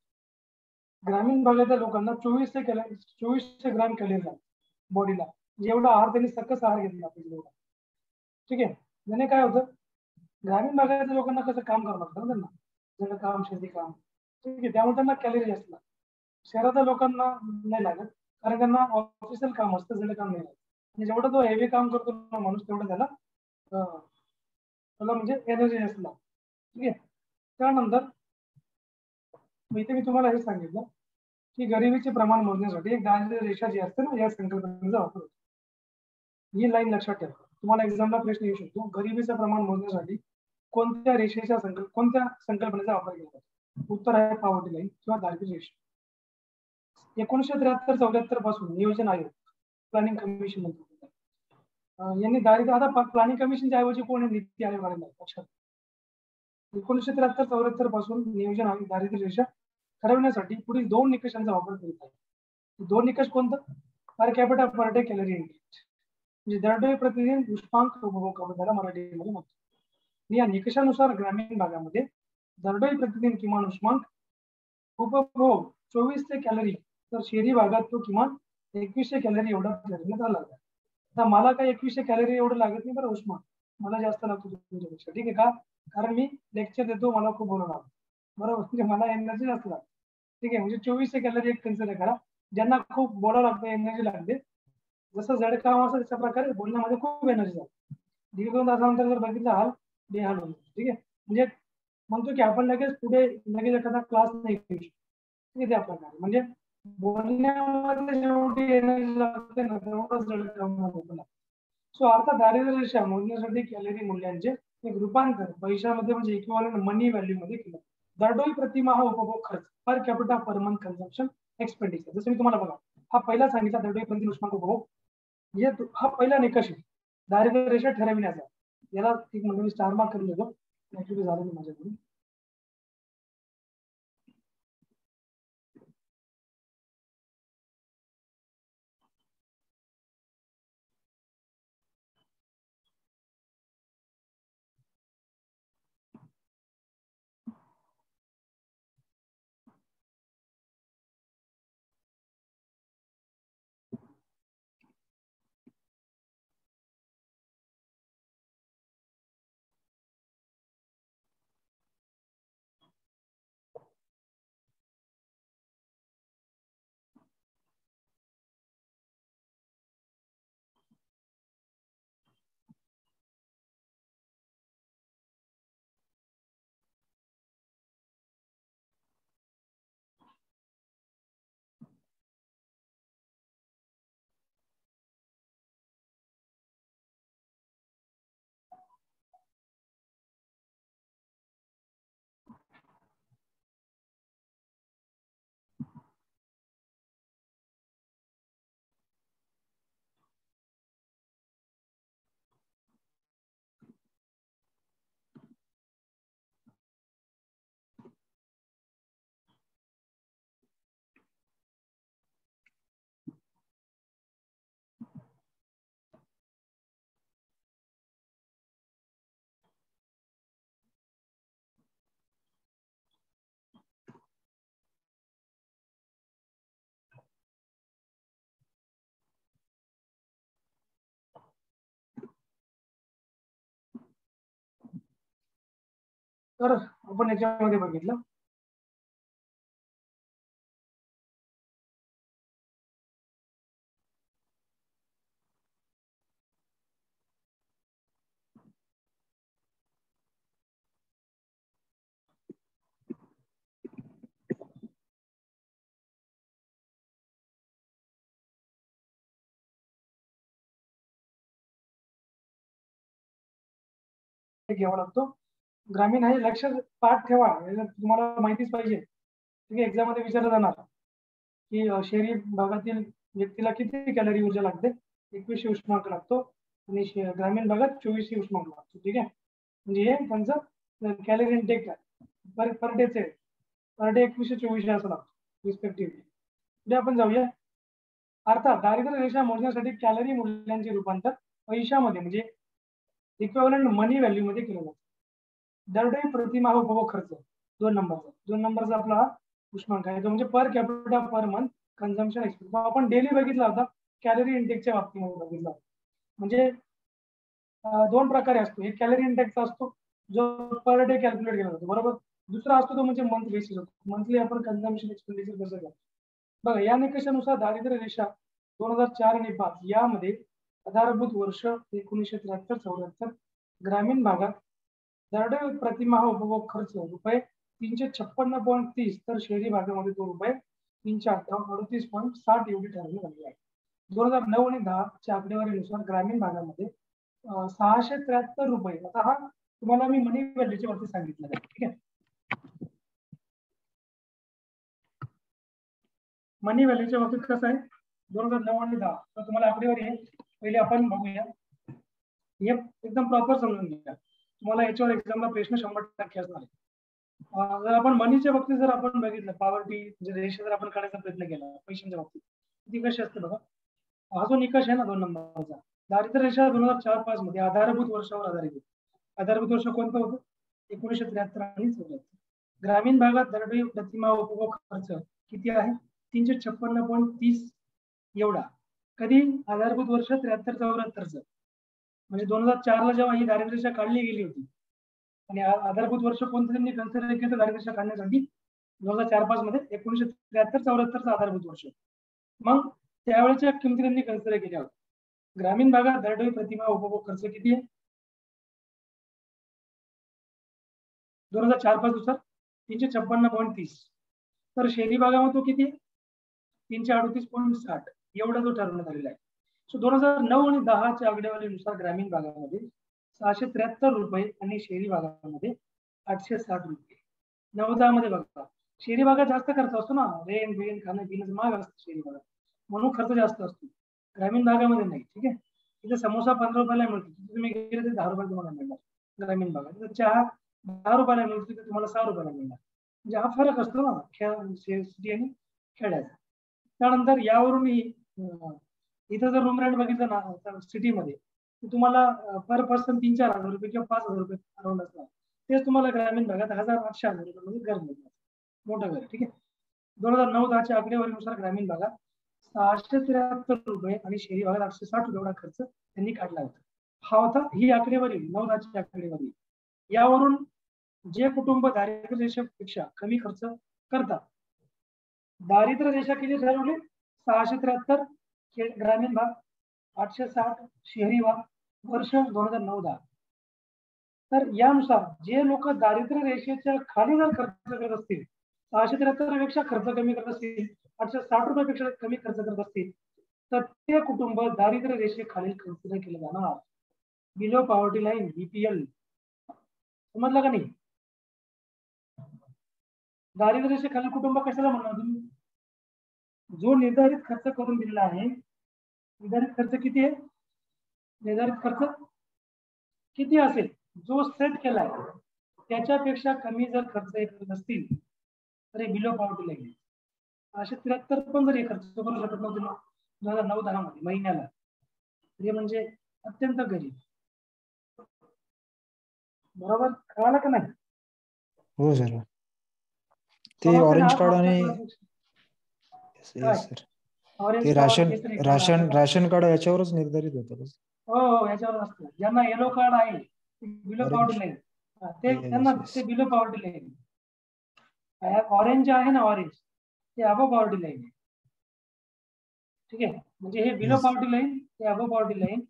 ग्रामीण भागातल्या लोकांना 2400 ग्रॅम कॅलरी लागते बॉडीला. एवढा आहार त्यांनी सकस आहार घेतला पाहिजे एवढा. ठीक आहे. त्याने काय होतं, ग्रामीण भागातल्या लोकांना कसं काम करावं लागतं ना, त्यांना जड काम, शेती काम. ठीक आहे, त्यामुळे त्यांना कॅलरी जास्त लागतात. शहरातल्या लोकांना नाही लागत, कारण त्यांना ऑफिशियल काम असतं, जड काम नाही लागत. आणि जेवढं तो हेवी काम करतो ना माणूस, तेवढं त्याला म्हणजे एनर्जी जास्त लागते. ठीक आहे. त्यानंतर इथे मी तुम्हाला हे सांगितलं की गरिबीचे प्रमाण मोजण्यासाठी एक दारिद्र्य रेषा जी असते ना, या संकल्पनेचा वापर होतो. ही लाईन लक्षात ठेवा. तुम्हाला एक्झामला प्रश्न येऊ शकतो, गरिबीचं प्रमाण मोजण्यासाठी कोणत्या संकल्पनेचा वापर केला जातो? उत्तर आहे पॉवर्टी लाईन किंवा दारिद्र्य रेषा. 1973-74 पासून नियोजन आयोग, प्लॅनिंग कमिशन म्हणतो, यांनी दारिद्र्य, आता प्लॅनिंग कमिशनच्या ऐवजी कोण नीती आयोग आलेला आहे लक्षात. 1973-74 पासून नियोजन आयोग दारिद्र्य रेषा ठरवण्यासाठी पुढील 2 निकषांचा वापर करीत आहे. 2 निकष कोणतं? Per capita per day calorie index, म्हणजे दरडोई प्रतिदिन उष्मांक उपभोग त्याला मराठीमध्ये म्हणतो. या निकषानुसार ग्रामीण भागामध्ये दरडोई प्रतिदिन किमान उष्मांक उपभोग 2400 कॅलरी, तर शहरी भागात तो किमान 2100 कॅलरी एवढा ठरवण्यात आला. आता मला काय 2100 कॅलरी एवढं लागत नाही बरं उष्मांक, मला जास्त लागतो तुमच्यापेक्षा. ठीक आहे का? कारण मी लेक्चर देतो, मला खूप बोलवणार, बरोबर, म्हणजे मला एनर्जी जास्त लागते. ठीक आहे, म्हणजे 2400 कॅलरी एक कन्सिडर करा. ज्यांना खूप बोलावं लागतं, एनर्जी लागते, जसं जड काम असं तशा प्रकारे बोलण्यामध्ये खूप एनर्जी लागते. 1.5-2 तासानंतर जर बघितलं हाल बेहाल होऊन. ठीक आहे, म्हणजे म्हणतो की आपण लगेच एखादा क्लास नाही घेऊ शकतो. त्या प्रकारे म्हणजे बोलण्यामध्ये जेवढी एनर्जी लागते ना, तेवढंच जड काम होतं. सो अर्थात दारिद्र्य रेषा मोजण्यासाठी कॅलरी मूल्यांचे एक रूपांतर पैशामध्ये म्हणजे इक्विव्हॅलंट मनी व्हॅल्यू मध्ये केलं. दरडोई प्रतिमाह उपभोग खर्च, per capita per month consumption expenditure. जसं मी तुम्हाला बघा, हा पहिला सांगितला दरडोई प्रति उष्मांक उपभोग, हा पहिला निकष आहे दारिद्र्य रेषा ठरविण्याचा. याला एक म्हणजे मी स्टार मार्क करून देतो, ऍक्च्युली झालं नाही माझ्याकडून. तर आपण याच्यामध्ये बघितलं घ्यावा लागतो. ग्रामीण हे लक्ष पाठ ठेवा, तुम्हाला माहितीच पाहिजे. ठीक आहे, एक्झाम मध्ये विचारलं जाणार की शहरी भागातील व्यक्तीला किती कॅलरी ऊर्जा लागते, 2100 उष्मांक लागतो, आणि ग्रामीण भागात 2400 उष्मांक लागतो. ठीक आहे, म्हणजे हे त्यांचं कॅलरी इंटेक आहे पर डेचे. पर डे 2124 असं लागतो रिस्पेक्टिव्हली. पुढे आपण जाऊया. अर्थात दारिद्र्य रेषा मोजण्यासाठी कॅलरी मूल्यांचे रूपांतर पैशामध्ये म्हणजे इक्विव्हलंट मनी व्हॅल्यू मध्ये केलं जातं. दरडोई प्रतिमाह उपभोग खर्च 2 नंबरचा आपला हा उष्मांक आहे, तो म्हणजे per capita per month consumption expense. आपण डेली बघितला होता, कॅलरी इंटेकच्या बाबतीमध्ये बघितला होता. म्हणजे 2 प्रकारे असतो. एक कॅलरी इंटेक्सचा असतो जो पर डे कॅल्क्युलेट केला जातो, बरोबर. दुसरा असतो तो म्हणजे मंथ बेसिस होतो. मंथली आपण कन्झम्पशन एक्सपेंडिचर कसं करतो बघा. या निकषानुसार दारिद्र्य रेषा 2004 आणि 5 यामध्ये आधारभूत वर्ष 1973-74 ग्रामीण भागात दरडोई प्रतिमाह उपभोग खर्च रुपये 356.30 तर शहरी भागामध्ये तो रुपये 338.60 एवढी ठरवण्यात आली आहे. 2009 आणि 10 च्या आकडेवारीनुसार ग्रामीण भागामध्ये 673 रुपये. आता हा तुम्हाला मी मनी व्हॅल्यूच्या वरती सांगितलं आहे, ठीक आहे. मनी व्हॅल्यूच्या बाबतीत कसं आहे 2009 आणि 10 तर तुम्हाला आकडेवारी आहे. पहिले आपण बघूया, हे एकदम प्रॉपर समजून घ्या. तुम्हाला याच्यावर एक्झामला प्रश्न 100% असणार आहे. जर आपण मनीच्या बाबतीत जर आपण बघितलं, पॉवर्टी म्हणजे रेषा जर आपण काढायचा प्रयत्न केला पैशांच्या बाबतीत, ती कशी असते बघा. हा जो निकष आहे ना 2 नंबरचा, दारिद्र्य रेषा 2004-5 मध्ये आधारभूत वर्षावर आधारित होती. आधारभूत वर्ष कोणतं होतं 1973 आणि 74. ग्रामीण भागात दरडोई प्रतिमाह उपभोग खर्च किती आहे 356.30 एवढा. कधी आधारभूत वर्ष 73-74 म्हणजे 2004 ला जेव्हा ही दारिद्र्य रेषा काढली गेली होती आणि आधारभूत वर्ष कोणतं त्यांनी कन्सिडर केलं दारिद्र्य रेषा काढण्यासाठी 2004-5 मध्ये 1973-74 आधारभूत वर्ष. मग त्यावेळेच्या किमती त्यांनी कन्सिडर केल्या होत्या. ग्रामीण भागात दरडोई प्रतिमाह उपभोग खर्च किती आहे 2004-5 नुसार 356.30 तर शहरी भागामध्ये तो किती 338.60 एवढा जो ठरवण्यात आलेला आहे. सो 2009 आणि 10 च्या आकडेवारीनुसार ग्रामीण भागामध्ये 673 रुपये आणि शहरी भागामध्ये 860 रुपये. 9-10 मध्ये बघा शहरी भागात जास्त खर्च असतो ना, रेन बेन खाणं पिणं महाग असतं शहरी भागात, म्हणून खर्च जास्त असतो. ग्रामीण भागामध्ये नाही, ठीक आहे. तिथे समोसा 15 रुपयाला मिळतो, तुम्ही गेले तर 10 रुपये तुम्हाला मिळणार. ग्रामीण भागात चहा 10 रुपयाला मिळतो, तिथे तुम्हाला 6 रुपयाला मिळणार. म्हणजे हा फरक असतो ना सिटी आणि खेड्याचा. त्यानंतर यावरून इथं जर रूम रेंट बघितलं ना सिटीमध्ये तुम्हाला पर पर्सन 3-4 हजार रुपये किंवा 5,000 रुपये अराउंड असणार. तेच तुम्हाला ग्रामीण भागात 1,800 रुपये घर मिळणार, मोठं घर, ठीक आहे. 2009-10 च्या आकडेवारीनुसार ग्रामीण भागात 673 रुपये आणि शहरी भागात 860 रुपये एवढा खर्च त्यांनी काढला होता. हा होता ही आकडेवारी 9-10 ची आकडेवारी. यावरून जे कुटुंब दारिद्र्य रेषेपेक्षा कमी खर्च करतात, दारिद्र्य रेषा किती ठरवली 673 ग्रामीण भाग 860 शहरी भाग वर्ष 2009-10. तर यानुसार जे लोक दारिद्र्य रेषेच्या खाली जर खर्च करत असतील 673 पेक्षा खर्च कमी करत असतील 860 रुपयापेक्षा कमी खर्च करत असतील तर ते कुटुंब दारिद्र्य रेषेखालील कन्सिडर केलं जाणार, बिलो पॉवर्टी लाईन बीपीएल. समजलं का नाही. दारिद्र्य रेषेखालील कुटुंब कशाला म्हणणार तुम्ही, जो निर्धारित खर्च करून दिलेला आहे. निर्धारित खर्च किती आहे, निर्धारित खर्च किती असेल जो सेट केलाय त्याच्यापेक्षा कमी जर खर्च येत असतील तर हे बिलो पॉवर्टी लाईन. 673 पण जर हे खर्च करू शकत नव्हते 2009-10 मध्ये महिन्याला, हे म्हणजे अत्यंत गरीब. बरोबर कळालं का नाही. हो सर. ते ऑरेंज कार्ड आणि ते राशन कार्ड याच्यावरच निर्धारित होतं. हो याच्यावर असतं. ज्यांना येलो कार्ड आहे बिलो पॉवर्टी लाईन ते त्यांना ते बिलो पॉवर्टी लाईन. ऑरेंज आहे ना ऑरेंज ते अबो पॉवर्टी लाईन आहे, ठीक आहे. म्हणजे हे बिलो पॉवर्टी लाईन ते अबो पॉवर्टी लाईन.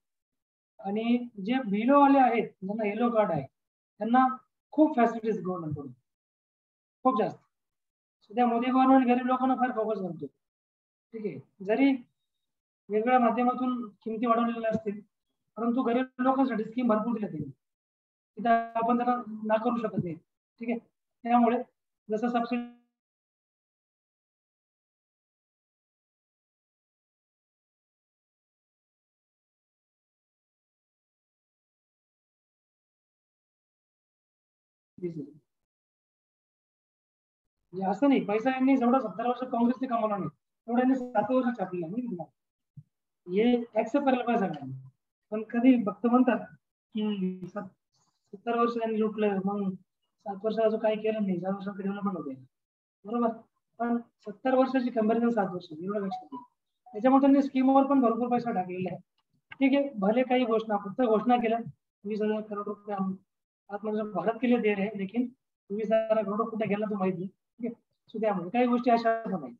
आणि जे बिलो वाले आहेत ज्यांना येलो कार्ड आहे त्यांना खूप फॅसिलिटीज गव्हर्नमेंट कडून खूप जास्त. सध्या मोदी गव्हर्नमेंट गरीब लोकांना फार फोकस करतो, ठीक आहे. जरी वेगवेगळ्या माध्यमातून किमती वाढवलेल्या असतील परंतु गरीब लोकांसाठी स्कीम भरपूर दिल्या त्यांनी, तिथे आपण त्यांना ना करू शकत नाही, ठीक आहे. त्यामुळे जसं सबसिडी म्हणजे असं नाही, पैसा यांनी जेवढा 70 वर्ष काँग्रेसने कमावला नाही तेवढा यांनी 7 वर्ष छापलेला नाही तुम्हाला, हे ऍक्सेप्ट करायला पाहिजे सगळ्यांनी. पण कधी भक्त म्हणतात की 70 वर्ष त्यांनी लुटलं, मग 7 वर्ष अजून काही केलं नाही, 7 वर्षात डेव्हलपमेंट होते, बरोबर. पण 70 वर्षाची कंपॅरिझन 7 वर्ष एवढं लक्षात घ्या. त्याच्यामुळे त्यांनी स्कीमवर पण भरपूर पैसा टाकलेला आहे. ठीक आहे, भले काही घोषणा फक्त घोषणा केल्या 20,000 करोड रुपये आत्मनिर्भर भारत के लिए दे रहे हैं, लेकिन 20,000 करोड कुठे गेला तो माहित नाही. ठीक आहे, सो त्यामुळे काही गोष्टी अशा पण आहेत.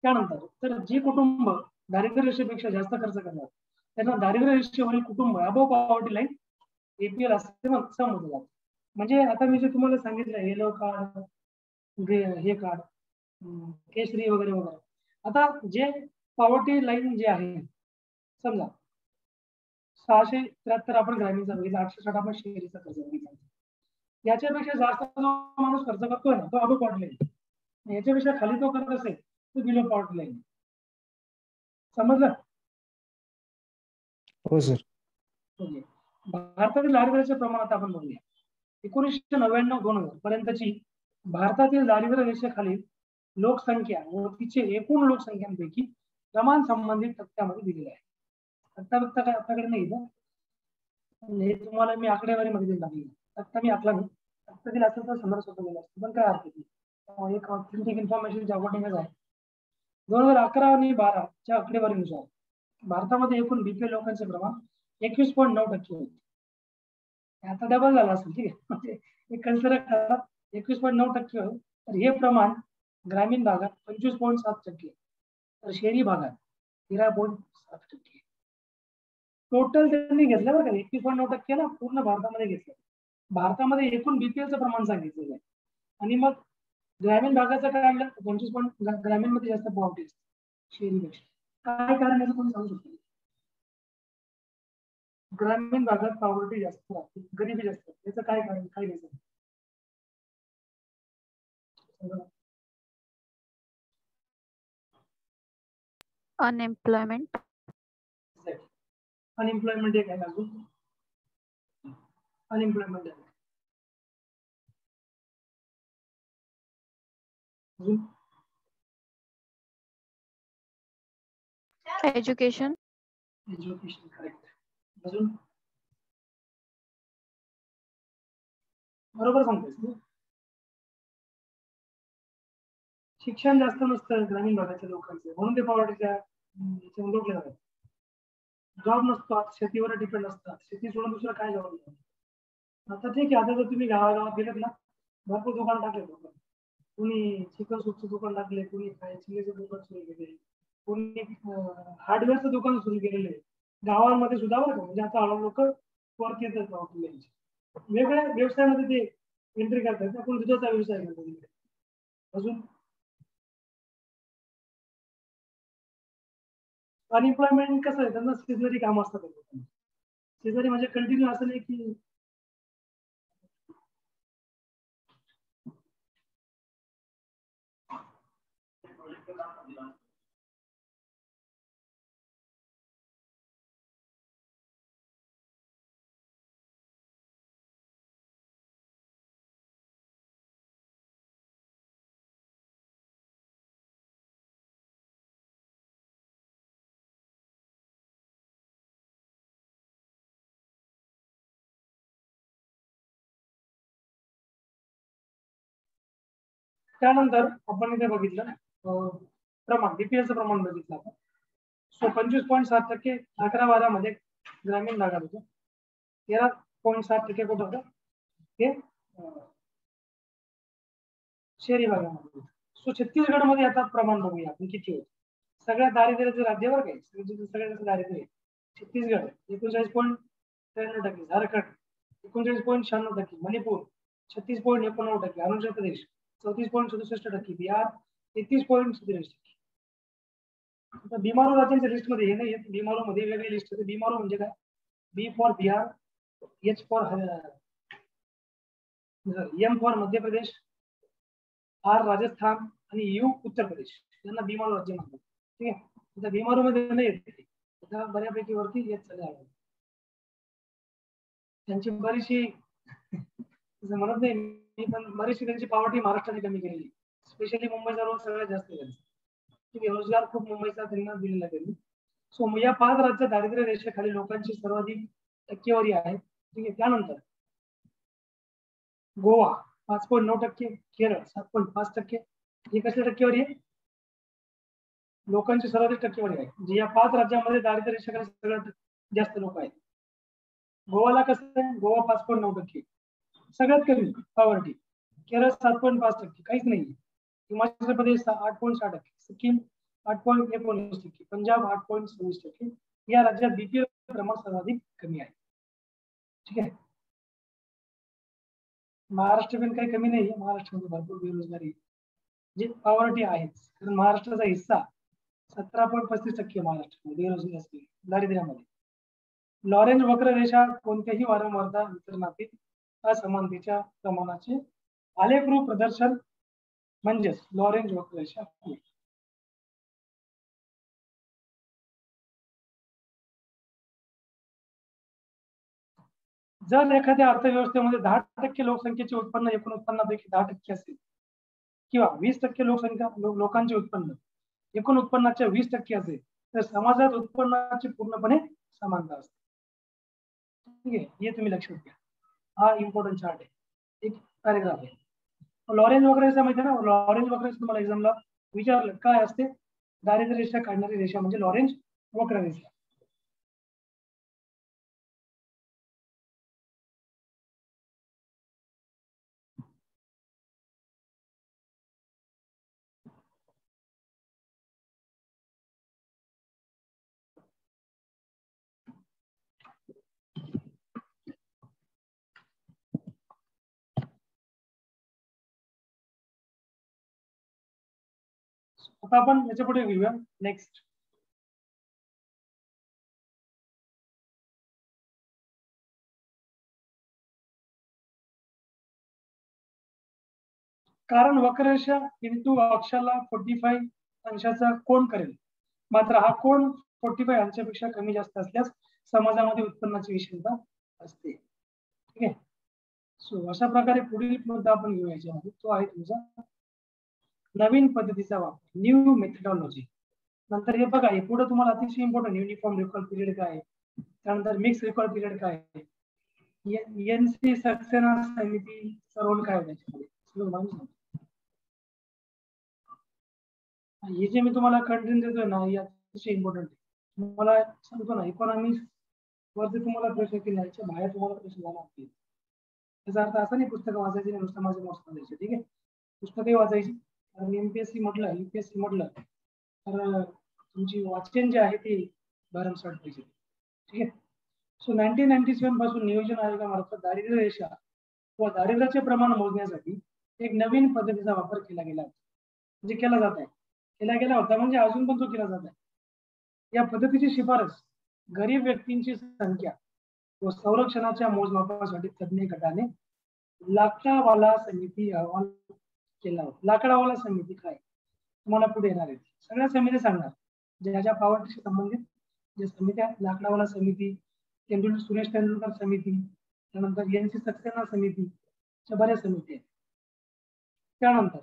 त्यानंतर तर जे कुटुंब दारिद्र्य रेषेपेक्षा जास्त खर्च करणार त्यांना दारिद्र्य रेषेवरील कुटुंब अबोव पॉवर्टी लाईन एपीएल असे समजलं जातं. म्हणजे आता मी जे तुम्हाला सांगितलं येलो कार्ड, हे कार्ड, केसरी वगैरे वगैरे, आता जे पॉवर्टी लाईन जे आहे, समजा 673 आपण ग्रामीणचा बघितला, 860 आपण शहरीचा खर्च बघितला, याच्यापेक्षा जास्त जो माणूस खर्च करतोय ना तो अबोव पॉवर्टी लाईन, याच्यापेक्षा खाली तो करत असेल तो बिलो पॉवर्टी लाईन. समजलं? हो सर. भारतातील दारिद्र्याचे प्रमाण आता आपण बघूया. 1999-2000 पर्यंतची भारतातील दारिद्र्य रेषेखालील लोकसंख्या व तिचे एकूण लोकसंख्यांपैकी प्रमाण संबंधित तक्त्यामध्ये दिलेले आहे. तक्ता काय आपल्याकडे नाही ना, हे तुम्हाला मी आकडेवारीमध्ये दिला नाही, तक्ता मी आखला नाही. तक्ता दिला असेल तर संदर्भ स्वतः दिला असतो, पण काय अर्थ नाही, एक ऑथेंटिक इन्फॉर्मेशन अकॉर्डिंगच आहे. 2011 आणि 12 च्या आकडेवारीनुसार भारतामध्ये एकूण बीपीएल लोकांचे प्रमाण 21.9% होते. आता डबल झाला असेल. ठीक आहे, म्हणजे कन्सिडर करा 21.9%, तर हे प्रमाण ग्रामीण भागात 25.7%, तर शहरी भागात 13.7%. टोटल त्यांनी घेतलं बरं का, 21.9% ना पूर्ण भारतामध्ये घेतलं. भारतामध्ये एकूण बीपीएलचं प्रमाण सांगितलेलं आहे, आणि मग ग्रामीण भागाचं काय आणलं 25. ग्रामीण मध्ये जास्त पॉवर्टी असते शहरीपेक्षा. काय कारण याचं कोणी सांगू शकतो? ग्रामीण भागात पॉवर्टी जास्त राहते, गरिबी जास्त, याचं काय कारण, काय घ्यायचं? अनएम्प्लॉयमेंट. अनएम्प्लॉयमेंट एक आहे, अजून अनएम्प्लॉयमेंट आहे, अजून एज्युकेशन. Education, correct. अजून बरोबर सांगतोय, शिक्षण जास्त नसतं ग्रामीण भागाच्या लोकांचं, म्हणून ते पॉवर्टीच्या लोटले जातात. जॉब नसतो, शेतीवर डिपेंड असतात, शेती सोडून दुसरं काय जॉब नाही. आता ठीक आहे, आता जर तुम्ही गावागावात गेलेत ना, भरपूर दुकान टाकले लोक, कोणी चिकन सूपचं दुकान टाकले, कोणी चिल्लीचं दुकान सुरू केले, कोणी हार्डवेअरचं दुकान सुरू केलेलं आहे गावांमध्ये सुद्धा, बरं का. म्हणजे आता हळूहळू लोक वरती येतात पॉवर्टी, वेगळ्या व्यवसायामध्ये ते एंट्री करतात. आपण दुधाचा व्यवसाय करतो तिकडे. अजून अनएम्प्लॉयमेंट कसं आहे, त्यांना सिजनरी काम असतात. सिजनरी म्हणजे कंटिन्यू असं नाही की त्यानंतर आपण इथे बघितलं प्रमाण, बीपीएलचं प्रमाण बघितलं आपण. सो 25.7% 11-12 मध्ये ग्रामीण भागात होतं, 13.7% कुठं होतं, हे शहरी भागामध्ये. सो छत्तीसगड मध्ये आता प्रमाण बघूया आपण किती होतं. सगळ्यात दारिद्र्याचं राज्यावर काय, सगळ्यात दारिद्र्य आहे छत्तीसगड 39.93%, झारखंड 39.96%, मणिपूर 36.89%, अरुणाचल प्रदेश 34.67%, बिहार 33.37%. आता बिमारो राज्यांच्या लिस्ट मध्ये हे नाही, बिमारो मध्ये वेगळी लिस्ट होते. बिमारो म्हणजे काय, B for Bihar, H for M for Madhya Pradesh, R Rajasthan आणि यू उत्तर प्रदेश, यांना बिमारो राज्य म्हणतात. ठीक आहे, आता बिमारो मध्ये नाही येते, आता बऱ्यापैकी वरती येत चालले आहे. त्यांची बरीचशी म्हणत नाही पण बरीचशी त्यांची पॉवर्टी महाराष्ट्राने कमी केलेली, स्पेशली मुंबईचा रोल सगळ्यात जास्त आहे त्यांचा. ठीक आहे, रोजगार खूप मुंबईचा त्यांना दिलेला त्यांनी. सो या 5 राज्यात दारिद्र्य रेषेखाली लोकांची सर्वाधिक टक्केवारी आहे. ठीक आहे, त्यानंतर गोवा 5.9%, केरळ 7.5%. ही कसली टक्केवारी आहे? लोकांची सर्वाधिक टक्केवारी आहे. म्हणजे या 5 राज्यामध्ये दारिद्र्य रेषेखाली सगळ्यात जास्त लोक आहेत. गोवाला कसं आहे? गोवा 5.9%, सगळ्यात कमी पॉवर्टी. केरळ 7.5%, काहीच नाही. हिमाचल प्रदेश 8.6%, सिक्कीम 8.19%, पंजाब 8.26%. या राज्यात बीपीएल प्रमाण सर्वाधिक कमी आहे. ठीक आहे, महाराष्ट्र पण काही कमी नाही. महाराष्ट्रामध्ये भरपूर बेरोजगारी, जी पॉवर्टी आहेच, कारण महाराष्ट्राचा हिस्सा 17.35% महाराष्ट्रामध्ये बेरोजगारी असते दारिद्र्यामध्ये. लॉरेंज वक्ररेषा कोणत्याही वारंवारता वितरणातील असमानतेच्या प्रमाणाचे आलेखरूप प्रदर्शन म्हणजेच लॉरेंज वक्ररेषा होय. जर एखाद्या अर्थव्यवस्थेमध्ये 10% लोकसंख्येचे उत्पन्न एकूण उत्पन्नापैकी 10% असेल किंवा 20% लोकसंख्या लोकांचे उत्पन्न एकूण उत्पन्नाच्या 20% असेल तर समाजात उत्पन्नाची पूर्णपणे समानता असते. ठीक आहे, हे तुम्ही लक्षात घ्या. हा इम्पॉर्टंट चार्ट आहे, एक पॅरेग्राफ आहे. लॉरेंज वक्ररेषा माहिती आहे ना? लॉरेंज वक्ररेषा तुम्हाला एक्झामला विचारलं काय असते? दारिद्र्य रेषा काढणारी रेषा म्हणजे लॉरेंज वक्ररेषा. आता आपण याच्या पुढे घेऊया. नेक्स्ट, कारण वक्ररेषा इंटू अक्षाला 45 अंशाचा कोण करेल, मात्र हा कोण 45 अंशापेक्षा कमी जास्त असल्यास समाजामध्ये उत्पन्नाची विषमता असते. ठीक आहे, सो अशा प्रकारे पुढील मुद्दा आपण घेऊया याच्यामध्ये. तो आहे तुमचा नवीन पद्धतीचा वापर, न्यू मेथडॉलॉजी. नंतर हे बघा, हे पुढे तुम्हाला अतिशय इम्पॉर्टंट युनिफॉर्म रिकॉल पिरियड काय आहे, त्यानंतर मिक्स रिकॉल पिरियड काय आहे, एनसी सक्सेना समितीचा रोल काय आहे त्याच्यामध्ये सगळं माहिती. हे जे मी तुम्हाला कंटेंट देतोय ना, हे अतिशय इम्पॉर्टंट आहे. तुम्हाला सांगतो ना, इकॉनॉमिक्स वरती तुम्हाला प्रश्न केले, याच्या बाहेर तुम्हाला प्रश्न झाला असतील. त्याचा अर्थ असा नाही पुस्तकं वाचायची नाही, नुसतं माझे नोट्स द्यायचे. ठीक आहे, पुस्तकही वाचायची. कारण एमपीएससी म्हटलं, युपीएससी म्हटलं तर तुमची वाचन जे आहे ते भरमसाठ पाहिजे. ठीक आहे, सो 1997 पासून नियोजन आयोगामार्फत दारिद्र्य रेषा व दारिद्र्याचे प्रमाण मोजण्यासाठी एक नवीन पद्धतीचा वापर केला गेला, म्हणजे केला जात आहे. केला गेला होता म्हणजे अजून पण तो केला जात आहे. या पद्धतीची शिफारस गरीब व्यक्तींची संख्या व संरक्षणाच्या मोजमापासाठी तज्ञ गटाने लाकडावाला समिती अहवाल केला होता. लाकडावाला समिती काय तुम्हाला पुढे येणार आहे, सगळ्या समिती सांगणार ज्या पॉवर्टीशी संबंधित जे समित्या, लाकडावाला समिती, सुरेश तेंडुलकर समिती, त्यानंतर एनसी सक्सेना समिती, बऱ्याच समिती आहेत. त्यानंतर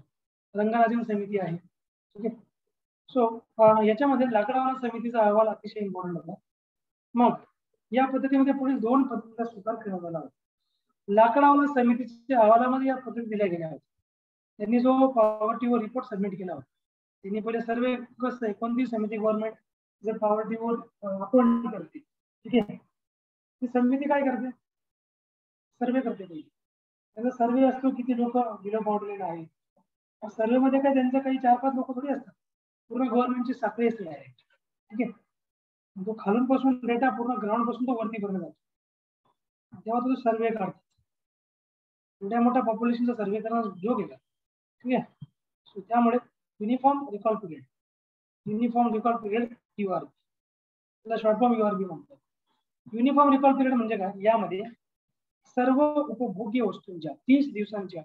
रंगराजन समिती आहे. ठीक आहे, सो याच्यामध्ये लाकडावाला समितीचा अहवाल अतिशय इम्पॉर्टंट होता. मग या पद्धतीमध्ये पुढील 2 पद्धतीचा स्वीकार करण्यात आला होता. लाकडावाला समितीच्या अहवालामध्ये या पद्धती दिल्या गेल्या होत्या. त्यांनी जो पॉवर्टीवर रिपोर्ट सबमिट केला होता, त्यांनी पहिले सर्वे कसं आहे, कोणती समिती गव्हर्नमेंट जर पॉवर्टीवर अपॉइंट करते, ठीक आहे, ती समिती काय करते, सर्वे करते. पहिले त्याचा सर्वे असतो किती लोक बिलो पॉवर्टी आहे. सर्वे मध्ये काय त्यांचं काही 4-5 लोक थोडी असतात, पूर्ण गव्हर्नमेंटची साखळी असते डायरेक्ट. ठीक आहे, तो खालून पासून डेटा पूर्ण ग्राउंड पासून तो वरती पर्यंत जातो, तेव्हा तो सर्वे करतात. एवढ्या मोठ्या पॉप्युलेशनचा सर्वे करण्याचा जो गेला. ठीक आहे, सो त्यामुळे uniform recall period, uniform recall period URP, त्याला शॉर्ट फॉर्म युआरपी म्हणतात. युनिफॉर्म रिकॉल पिरियड म्हणजे काय, यामध्ये सर्व उपभोग्य वस्तूंच्या 30 दिवसांच्या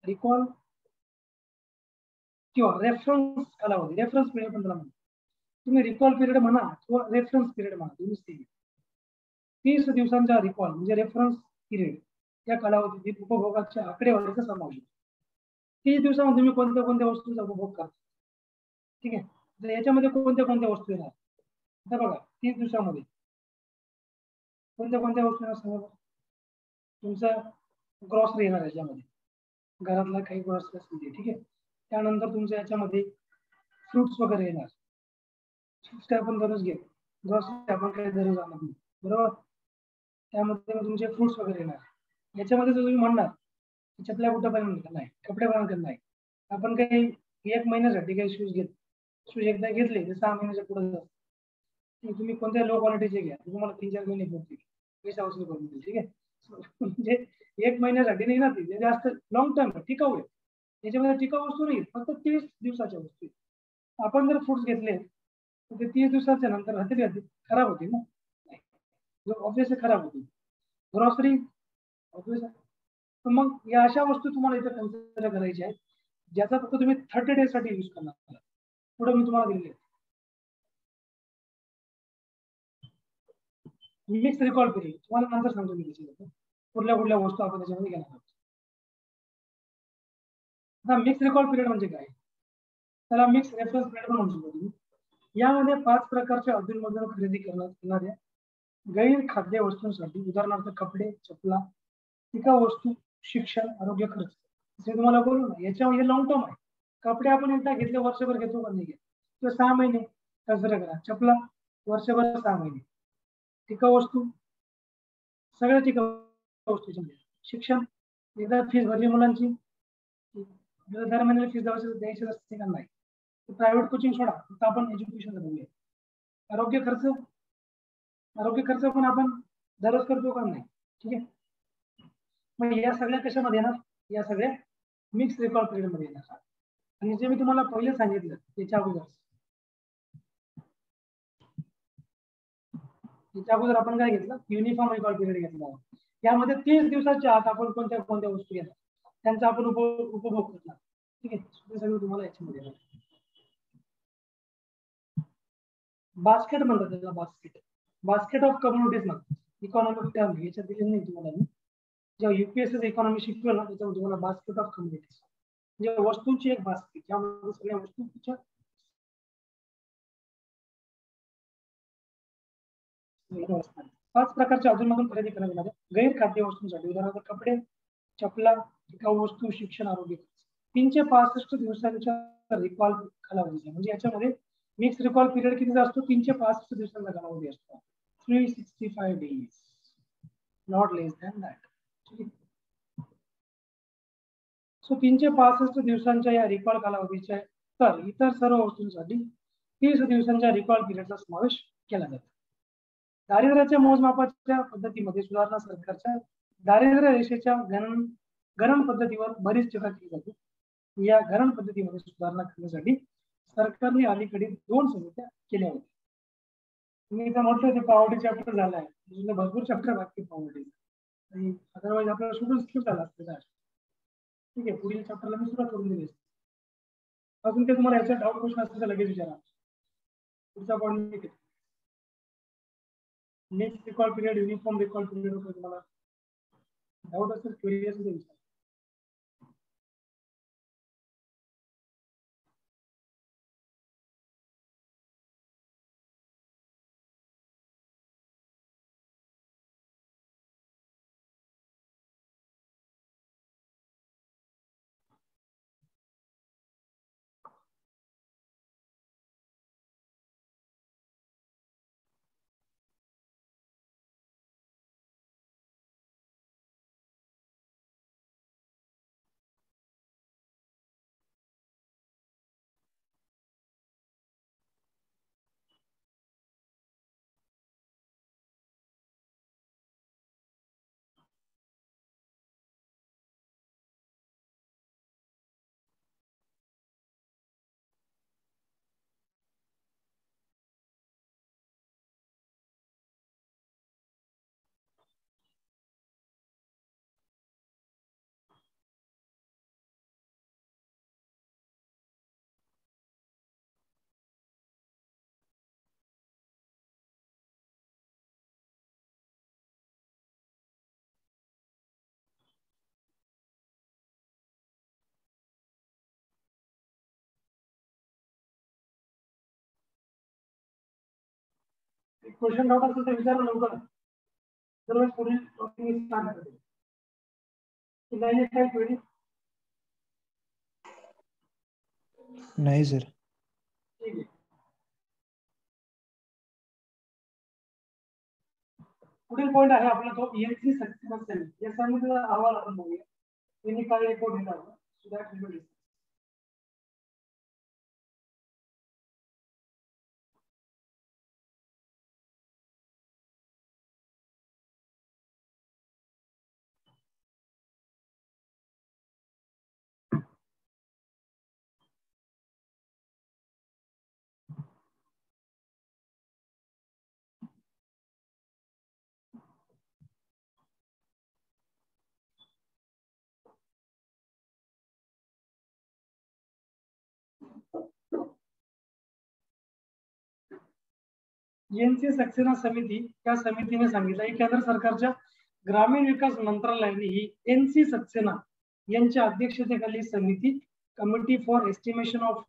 रिकॉल किंवा रेफरन्स कालावधी, रेफरन्स पिरियड पण त्याला म्हणतात. तुम्ही रिकॉल पिरियड म्हणा किंवा रेफरन्स पिरियड म्हणा, तुम्ही 30 दिवसांचा रिकॉल म्हणजे रेफरन्स पिरियड या कालावधीतील उपभोगाच्या आकडेवारीचा समावेश होतो. 30 दिवसामध्ये तुम्ही कोणत्या कोणत्या वस्तूंचा उपभोग करता? ठीक आहे, तर याच्यामध्ये कोणत्या कोणत्या वस्तू येणार? आता बघा 30 दिवसामध्ये कोणत्या कोणत्या वस्तू येणार सांगा बरं. तुमचं ग्रॉसरी येणार याच्यामध्ये, घरातला काही ग्रॉसरी असेल ते, ठीक आहे. त्यानंतर तुमच्या याच्यामध्ये फ्रुट्स वगैरे येणार. फ्रुट्स काय आपण दररोज घेतो, ग्रॉसरी आपण काही दररोज आणत नाही, बरोबर. त्यामध्ये तुमचे फ्रुट्स वगैरे येणार. याच्यामध्ये जर तुम्ही म्हणणार चपल्या कुठं पर्यंत नाही, कपडे पर्यंत नाही, आपण काही 1 महिन्यासाठी काही शूज एकदा घेतले तर 6 महिन्याच्या पुढे जातात. तुम्ही कोणत्या लो क्वालिटीचे घ्या, तुम्हाला 3-4 महिने पुरतील, पैसा वसूल करून देईल, ठीक आहे. म्हणजे 1 महिन्यासाठी नाही ना, ते जास्त लॉंग टर्म टिकाऊ आहे. त्याच्यामध्ये टिकाऊ वस्तू नाही, फक्त 30 दिवसाच्या वस्तू. आपण जर फ्रुट्स घेतले तर ते 30 दिवसाच्या नंतर राहते खराब होतील ना, ऑब्विसली खराब होतील. Grocery obvious. तर मग या अशा वस्तू तुम्हाला इथे कन्सिडर करायच्या आहेत, ज्याचा फक्त तुम्ही 30 डेज साठी यूज करणार. पुढे मी तुम्हाला दिलेले मिक्स रिकॉल पिरियड तुम्हाला नंतर सांगतो मी त्याच्याबद्दल, कुठल्या कुठल्या वस्तू आपण त्याच्यामध्ये घेणार आहोत. आता मिक्स रिकॉल पिरियड म्हणजे काय? त्याला मिक्स रेफरन्स पिरियड पण म्हणू शकतो तुम्ही. यामध्ये 5 प्रकारच्या अधूनमधून खरेदी करण्यात येणाऱ्या गैर खाद्य वस्तूंसाठी, उदाहरणार्थ कपडे, चपला, टिकाऊ वस्तू, शिक्षण, आरोग्य खर्च, जे तुम्हाला बोलू ना, याच्यामध्ये लॉंग टर्म आहे. कपडे आपण एकदा घेतले वर्षभर घेतो का नाही घेत, किंवा 6 महिने कन्सिडर करा. चपला वर्षभर 6 महिने. टिकाऊ वस्तू सगळ्या टिकाऊ वस्तूच्या. शिक्षण एकदा फीस भरली मुलांची, दर महिन्याला फीस द्यायची असते का नाही, प्रायव्हेट कोचिंग सोडा, फक्त आपण एज्युकेशन बघूया. आरोग्य खर्च पण आपण दररोज करतो का नाही, ठीक आहे. मग या सगळ्या कशामध्ये येणार, या सगळ्या मिक्स रिकॉल पिरियड मध्ये येणार. आणि जे मी तुम्हाला पहिले सांगितलं त्याच्या अगोदर आपण काय घेतलं, युनिफॉर्म रिकॉल पिरियड घेतला. यामध्ये 30 दिवसाच्या आत आपण कोणत्या कोणत्या वस्तू घेणार, त्यांचा आपण उपभोग करणार, ठीक आहे. सगळं तुम्हाला याच्यामध्ये येणार. बास्केट म्हणतात त्याला, बास्केट ऑफ कम्युनिटीज ना, इकॉनॉमिक टर्म याच्यात दिले नाही तुम्हाला मी. जेव्हा युपीएससी इकॉनॉमी शिकवेल ना, त्याच्यामध्ये तुम्हाला बास्केट ऑफ कम्युनिटीज म्हणजे वस्तूंची एक बास्केट, ज्यामध्ये सगळ्या वस्तूंच्या 5 प्रकारच्या अधूनमधून खरेदी करण्यात येणाऱ्या गैर खाद्य वस्तूंसाठी, उदाहरणार्थ कपडे, चपला, टिकाऊ वस्तू, शिक्षण, आरोग्य, 365 दिवसांच्या रिकॉल कालावधी. म्हणजे याच्यामध्ये मिक्स रिकॉल पिरियड किती असतो, 365 दिवसांचा कालावधी असतो. 365 days, not less than that. So 365 दिवसांच्या या रिकॉल कालावधीच्या तर इतर सर्व वस्तूंसाठी 30 दिवसांच्या रिकॉल पिरियडचा समावेश केला जातो. दारिद्र्याच्या मोजमापाच्या पद्धतीमध्ये सुधारणा सरकारच्या दारिद्र्य रेषेच्या गणन पद्धतीवर बरीच टीका केली जाते. या गणन पद्धतीमध्ये सुधारणा करण्यासाठी सरकारने अलीकडे 2 समित्या केल्या होत्या. मी तर म्हटलं ते पॉवर्टी चॅप्टर झालाय, भरपूर चॅप्टर बाकी पॉवर्टी, आणि अदरवाईज आपल्याला सोडून स्किप झाला असतं. ठीक आहे, पुढील चॅप्टरला मी सुरुवात करून दिली. अजून काही तुम्हाला याचा डाऊट क्वेश्चन असेल तर लगेच विचारा. पुढचा point mix recall period, uniform recall period, तुम्हाला डाऊट असेल, क्वेरी असेल तर विचारा. क्वेश्चन डाऊट असेल तर विचारा लवकर, दरवेळेस पुढील टॉपिक स्टार्ट करते. नाही काय क्वेरी? नाही सर. ठीक आहे. पुढील पॉईंट आहे आपला तो ENC सक्सेस समिती. या समितीचा अहवाल आपण बघूया. त्यांनी काय रिपोर्ट दिला होता so that will be. ENC Saxena समिती त्या समितीने सांगितलं की केंद्र सरकारच्या ग्रामीण विकास मंत्रालयाने ही NC सक्सेना यांच्या अध्यक्षतेखाली समिती committee for estimation of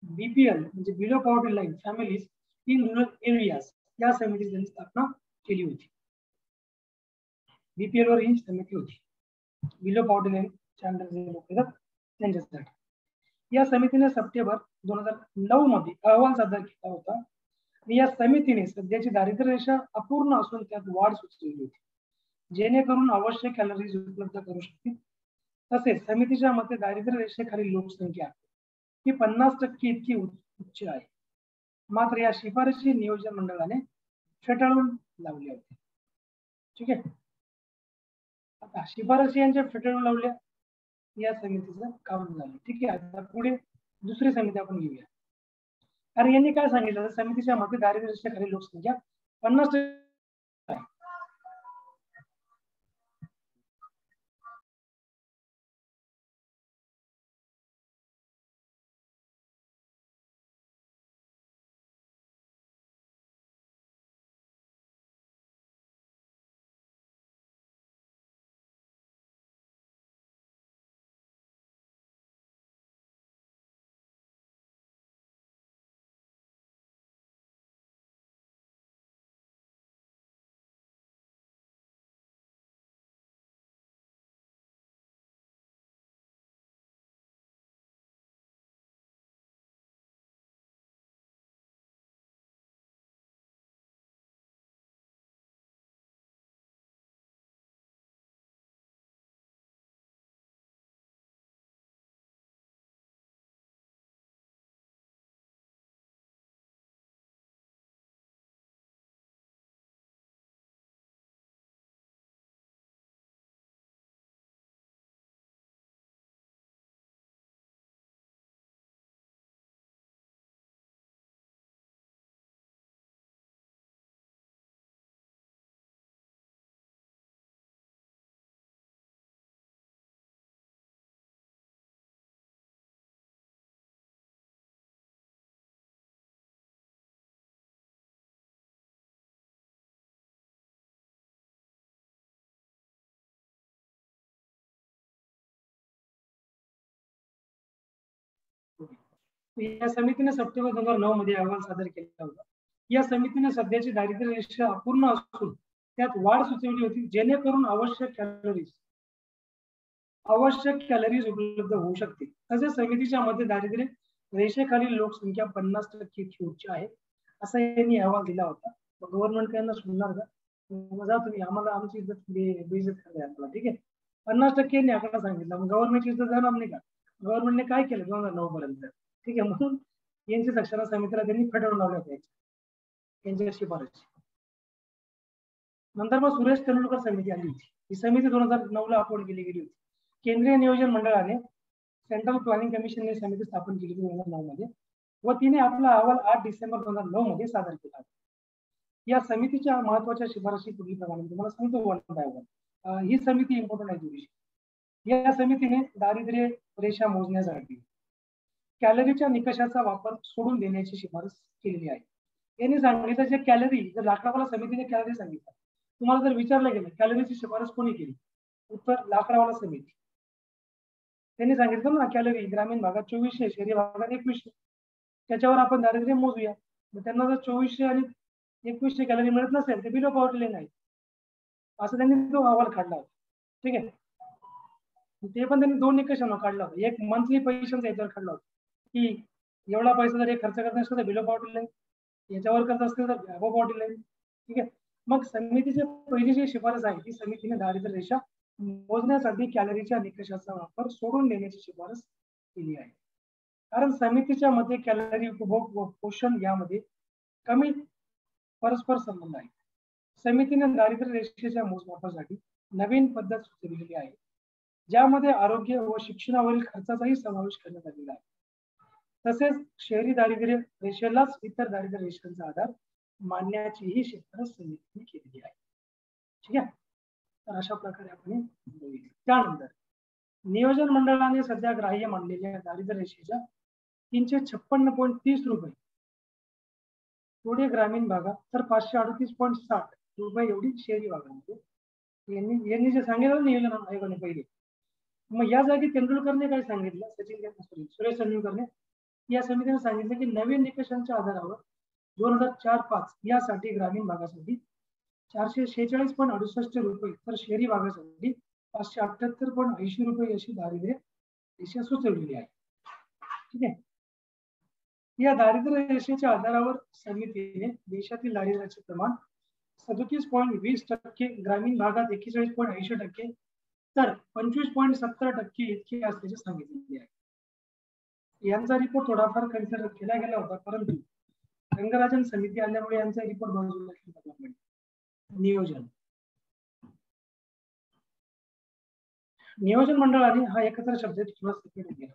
BPL म्हणजे below poverty line families in rural areas या समितीची स्थापना केली होती. BPL वर ही समिती होती, बिलो पॉवर्टी लाईन अंडर जे लोक येतात त्यांच्यासाठी. या समितीने सप्टेंबर 2009 मध्ये अहवाल सादर केला होता. या समितीने सध्याची दारिद्र्य रेषा अपूर्ण असून त्यात वाढ सुचवली होती, जेणेकरून आवश्यक कॅलरीज उपलब्ध करू शकतील. तसेच समितीच्या मते दारिद्र्य रेषेखाली लोकसंख्या ही 50% इतकी उच्च आहे. मात्र या शिफारशी नियोजन मंडळाने फेटाळून लावल्या होत्या. ठीक आहे. आता शिफारशी यांच्या फेटाळून लावल्या, या समितीचं काम झालं. ठीक आहे. आता पुढे दुसरी समिती आपण घेऊया. कारण यांनी काय सांगितलं, समितीच्या मते दारिद्र्य रेषेखाली लोकसंख्या 50% आहे. या समितीने सप्टेंबर 2009 मध्ये अहवाल सादर केला होता. या समितीने सध्याची दारिद्र्य रेषा अपूर्ण असून त्यात वाढ सुचवली होती, जेणेकरून आवश्यक कॅलरीज उपलब्ध होऊ शकतील. तसेच समितीच्या मते दारिद्र्य रेषेखालील लोकसंख्या 50% इतकी उच्च आहे, असा यांनी अहवाल दिला होता. गव्हर्नमेंट यांना सुनणार का, मजा तुम्ही आम्हाला आमची इज्जत बेइज्जत करताय आपला. ठीक आहे. 50% आकडा सांगितला, मग गव्हर्नमेंटची इज्जत जाणार नाही का? गव्हर्नमेंटने काय केलं 2009 पर्यंत? ठीक आहे. म्हणून यांची सक्सेना समितीला त्यांनी फेटाळून लावल्या होत्या यांच्या शिफारशी. नंतर मग सुरेश तेंडुलकर समिती आली होती. ही समिती 2009 ला अपॉइंट केली गेली होती. केंद्रीय नियोजन मंडळाने सेंट्रल प्लॅनिंग कमिशनने समिती स्थापन केली 2009 मध्ये व तिने आपला अहवाल 8 डिसेंबर 2009 मध्ये सादर केला. या समितीच्या महत्वाच्या शिफारशी पुढील प्रमाणे तुम्हाला सांगतो वन बाय वन. ही समिती इम्पॉर्टंट आहे थोडीशी. या समितीने दारिद्र्य रेषा मोजण्यासाठी कॅलरीच्या निकषाचा वापर सोडून देण्याची शिफारस केलेली आहे. यांनी सांगितलं जे कॅलरी, जर लाकडावाला समितीने कॅलरी सांगितलं, तुम्हाला जर विचारलं गेलं कॅलरीची शिफारस कोणी केली, उत्तर लाकडावाला समिती. त्यांनी सांगितलं ना कॅलरी ग्रामीण भागात 2400, शहरी भागात 2100, त्याच्यावर आपण दारिद्र्य मोजूया. मग त्यांना जर 2400 आणि 2100 कॅलरी मिळत नसेल तर बिलो पॉवर्टी लाईन आहे, असं त्यांनी तो अहवाल काढला होता. ठीक आहे, ते पण त्यांनी 2 निकषांवर काढला होता. एक मंथली पैशांचा याच्यावर काढला होता की एवढा पैसा जर खर्च करत असेल तर बिलो पॉवर्टी लाईन, याच्यावर करत असतील तर अबो पॉवर्टी लाईन. ठीक आहे, मग समितीची पहिली जी शिफारस आहे ती समितीने दारिद्र्य रेषा मोजण्यासाठी कॅलरीच्या निकषाचा वापर सोडून देण्याची शिफारस केली आहे. कारण समितीच्या मते कॅलरी उपभोग व पोषण यामध्ये कमी परस्पर संबंध आहे. समितीने दारिद्र्य रेषेच्या मोजमापासाठी नवीन पद्धत सुचवलेली आहे, ज्यामध्ये आरोग्य व शिक्षणावरील खर्चाचाही समावेश करण्यात आलेला आहे. तसेच शहरी दारिद्र्य रेषेलाच इतर दारिद्र्य रेषांचा आधार मानण्याचीही शिफारस समितीने केलेली आहे. ठीक आहे, तर अशा प्रकारे आपण बघितलं. त्यानंतर नियोजन मंडळाने सध्या ग्राह्य मानलेल्या दारिद्र्य रेषेच्या 356.30 रुपये थोडे ग्रामीण भागात तर 538.60 रुपये एवढी शहरी भागामध्ये यांनी जे सांगितलं नियोजन आयोगाने पहिले, मग या जागी तेंडुलकरने काय सांगितलं, सुरेश तेंडुलकरने या समितीने सांगितलं की नवीन निकषांच्या आधारावर 2004-05 यासाठी ग्रामीण भागासाठी 446.68 रुपये तर शहरी भागासाठी 578.80 रुपये अशी दारिद्र्य रेषा सुचवलेली आहे. ठीक आहे, या दारिद्र्य रेषेच्या आधारावर समितीने देशातील दारिद्र्याचे प्रमाण 37.20% ग्रामीण भागात 41.80% तर 25.70% इतके असल्याचे सांगितलेले आहे. यांचा रिपोर्ट थोडाफार कन्सिडर केला गेला होता, परंतु रंगराजन समिती आल्यामुळे यांचा रिपोर्ट बाजूला ठेवला गेला. नियोजन मंडळाने हा एकत्र शब्द थोडा सेपरेट केला.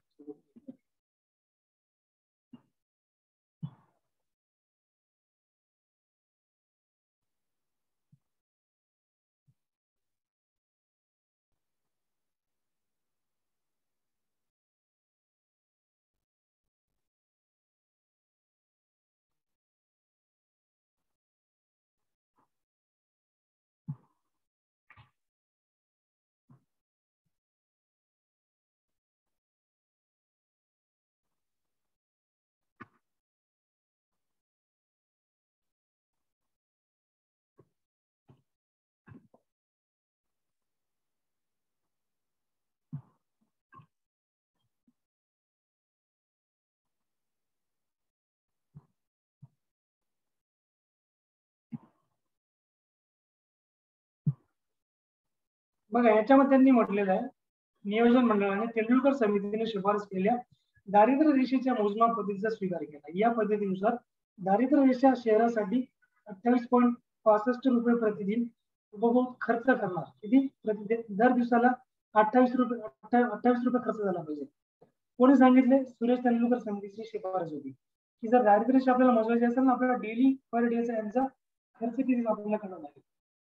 बघा, याच्यामध्ये त्यांनी म्हटलेलं आहे नियोजन मंडळाने तेंडुलकर समितीने शिफारस केलेल्या दारिद्र्य रेषेच्या मोजमाप पद्धतीचा स्वीकार केला. या पद्धतीनुसार दारिद्र्य रेषा शहरासाठी 28.65 रुपये प्रतिदिन उपभोग खर्च करणार. किती प्रतिदिन? दर दिवसाला 28 रुपये खर्च झाला पाहिजे. कोणी सांगितले? सुरेश तेंडुलकर समितीची शिफारस होती की जर दारिद्र्य रेषा आपल्याला मोजायची असेल ना, आपल्याला डेली पर डेचा यांचा खर्च किती आपल्याला करावा लागेल.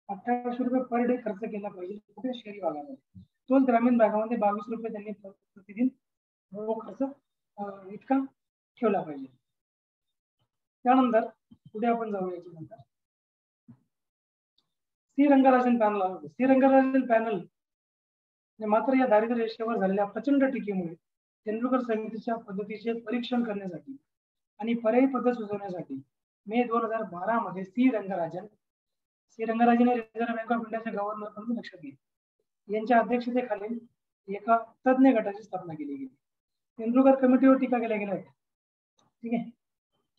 28 रुपये पर डे खर्च केला पाहिजे कुठे? शहरी भागामध्ये. तोच ग्रामीण भागामध्ये 22 रुपये त्यांनी प्रतिदिन खर्च इतका ठेवला पाहिजे. त्यानंतर पुढे आपण जाऊया. याच्यानंतर सी रंगराजन पॅनल आहे. सी रंगराजन पॅनल मात्र या दारिद्र्य रेषेवर झालेल्या प्रचंड टीकेमुळे तेंडुलकर समितीच्या पद्धतीचे परीक्षण करण्यासाठी आणि पर्यायी पद्धत सुचवण्यासाठी मे 2012 मध्ये C Rangarajan reserve bank of इंडियाचे गव्हर्नर म्हणून लक्षात घेतले. यांच्या अध्यक्षतेखाली एका तज्ञ गटाची स्थापना केली गेली. तेंडुलकर कमिटीवर टीका केल्या गेल्या होत्या. ठीक आहे,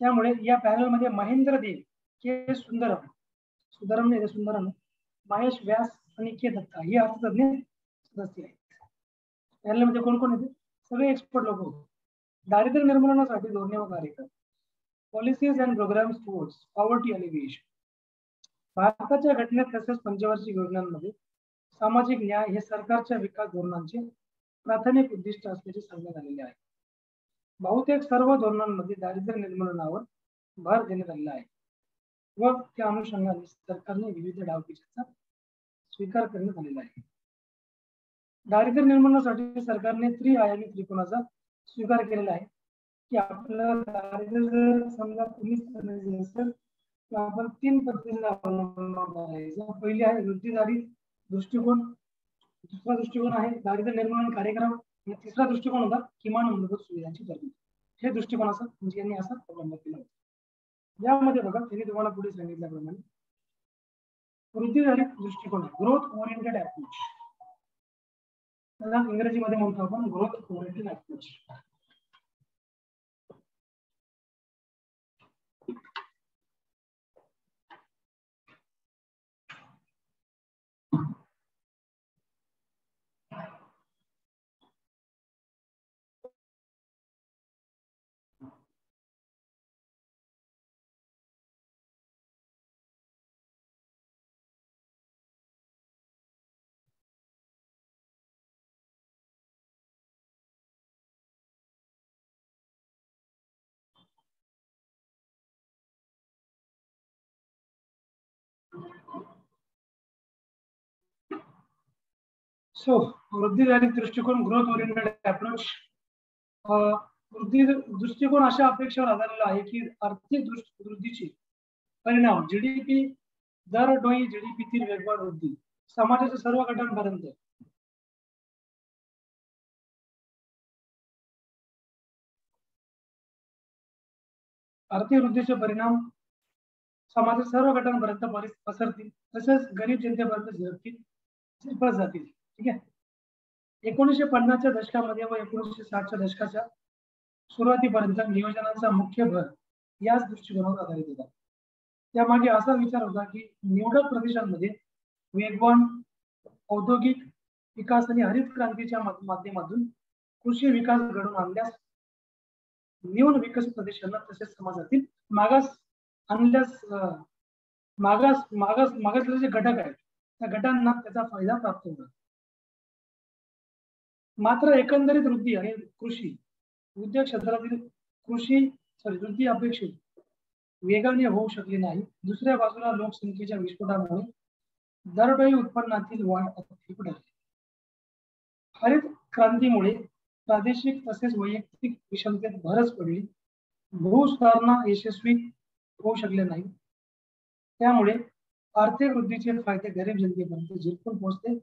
त्यामुळे या पॅनल मध्ये महेंद्र देव, के सुंदरम, महेश व्यास आणि के दत्ता ही अर्थतज्ञ सदस्य आहेत. पॅनल मध्ये कोण कोण येते? सगळे एक्सपर्ट लोक होते. दारिद्र्य निर्मूलनासाठी धोरणे व कार्यक्रम, policies and programmes towards poverty alleviation. भारताच्या घटनेत तसेच पंचवार्षिक योजनांमध्ये सामाजिक न्याय हे सरकारच्या विकास धोरणांचे प्राथमिक उद्दिष्ट असल्याचे सांगण्यात आलेले आहे. बहुतेक सर्व धोरणांमध्ये दारिद्र्य निर्मूलनावर भर देण्यात आलेला आहे व त्या अनुषंगाने सरकारने विविध डावपेचांचा स्वीकार करण्यात आलेला आहे. दारिद्र्य निर्मूलनासाठी सरकारने त्रिआयामी त्रिकोणाचा स्वीकार केलेला आहे की आपल्याला दारिद्र्य समजा कमीच करायचे असेल तर आपण 3 पद्धतीने अवलंबन करायचं. पहिली आहे वृत्तीधारी दृष्टिकोन, दुसरा दृष्टिकोन आहे दारिद्र्य निर्मूलन कार्यक्रम आणि तिसरा दृष्टिकोन होता किमान मूलभूत सुविधांची तरतूद. हे दृष्टिकोनाचा म्हणजे यांनी असा अवलंब केला होता. यामध्ये बघा त्यांनी तुम्हाला पुढे सांगितल्याप्रमाणे वृद्धिधारित दृष्टिकोन, ग्रोथ ओरिएंटेड अप्रोच, त्याला इंग्रजीमध्ये म्हणतो आपण ग्रोथ ओरिएंटेड अप्रोच. सो वृद्धिधारित दृष्टिकोन, ग्रोथ ओरिएंटेड अप्रोच. वृद्धी दृष्टिकोन अशा अपेक्षेवर आधारलेला आहे की आर्थिक वृद्धीचे परिणाम जीडीपी दर डोई जीडीपीतील वेगवान वृद्धी समाजाच्या सर्व गटांपर्यंत आर्थिक वृद्धीचे परिणाम समाजाच्या सर्व गटांपर्यंत पसरतील, तसेच गरीब जनतेपर्यंत झिरपत जातील. ठीक आहे. 1950च्या दशकामध्ये व 1960च्या दशकाच्या सुरुवातीपर्यंत नियोजनाचा मुख्य भर याच दृष्टिकोनावर आधारित होता. त्यामागे असा विचार होता की निवडक प्रदेशांमध्ये वेगवान औद्योगिक विकास आणि हरित क्रांतीच्या माध्यमातून कृषी विकास घडवून आणल्यास न्यून विकसित प्रदेशांना तसेच समाजातील मागासलेले जे घटक आहेत त्या गटांना त्याचा फायदा प्राप्त होणार. मात्र एकंदरीत वृद्धी आणि कृषी उद्योग क्षेत्रातील वृद्धी अपेक्षित वेगाने होऊ शकली नाही. दुसऱ्या बाजूला लोकसंख्येच्या विस्फोटामुळे दरडोई उत्पन्नातील वाढ अतिरिक्त. हरित क्रांतीमुळे प्रादेशिक तसेच वैयक्तिक विषमतेत भरच पडली. भूसुधारणा यशस्वी होऊ शकले नाही. त्यामुळे आर्थिक वृद्धीचे फायदे गरीब जनतेपर्यंत झिरपून पोहोचले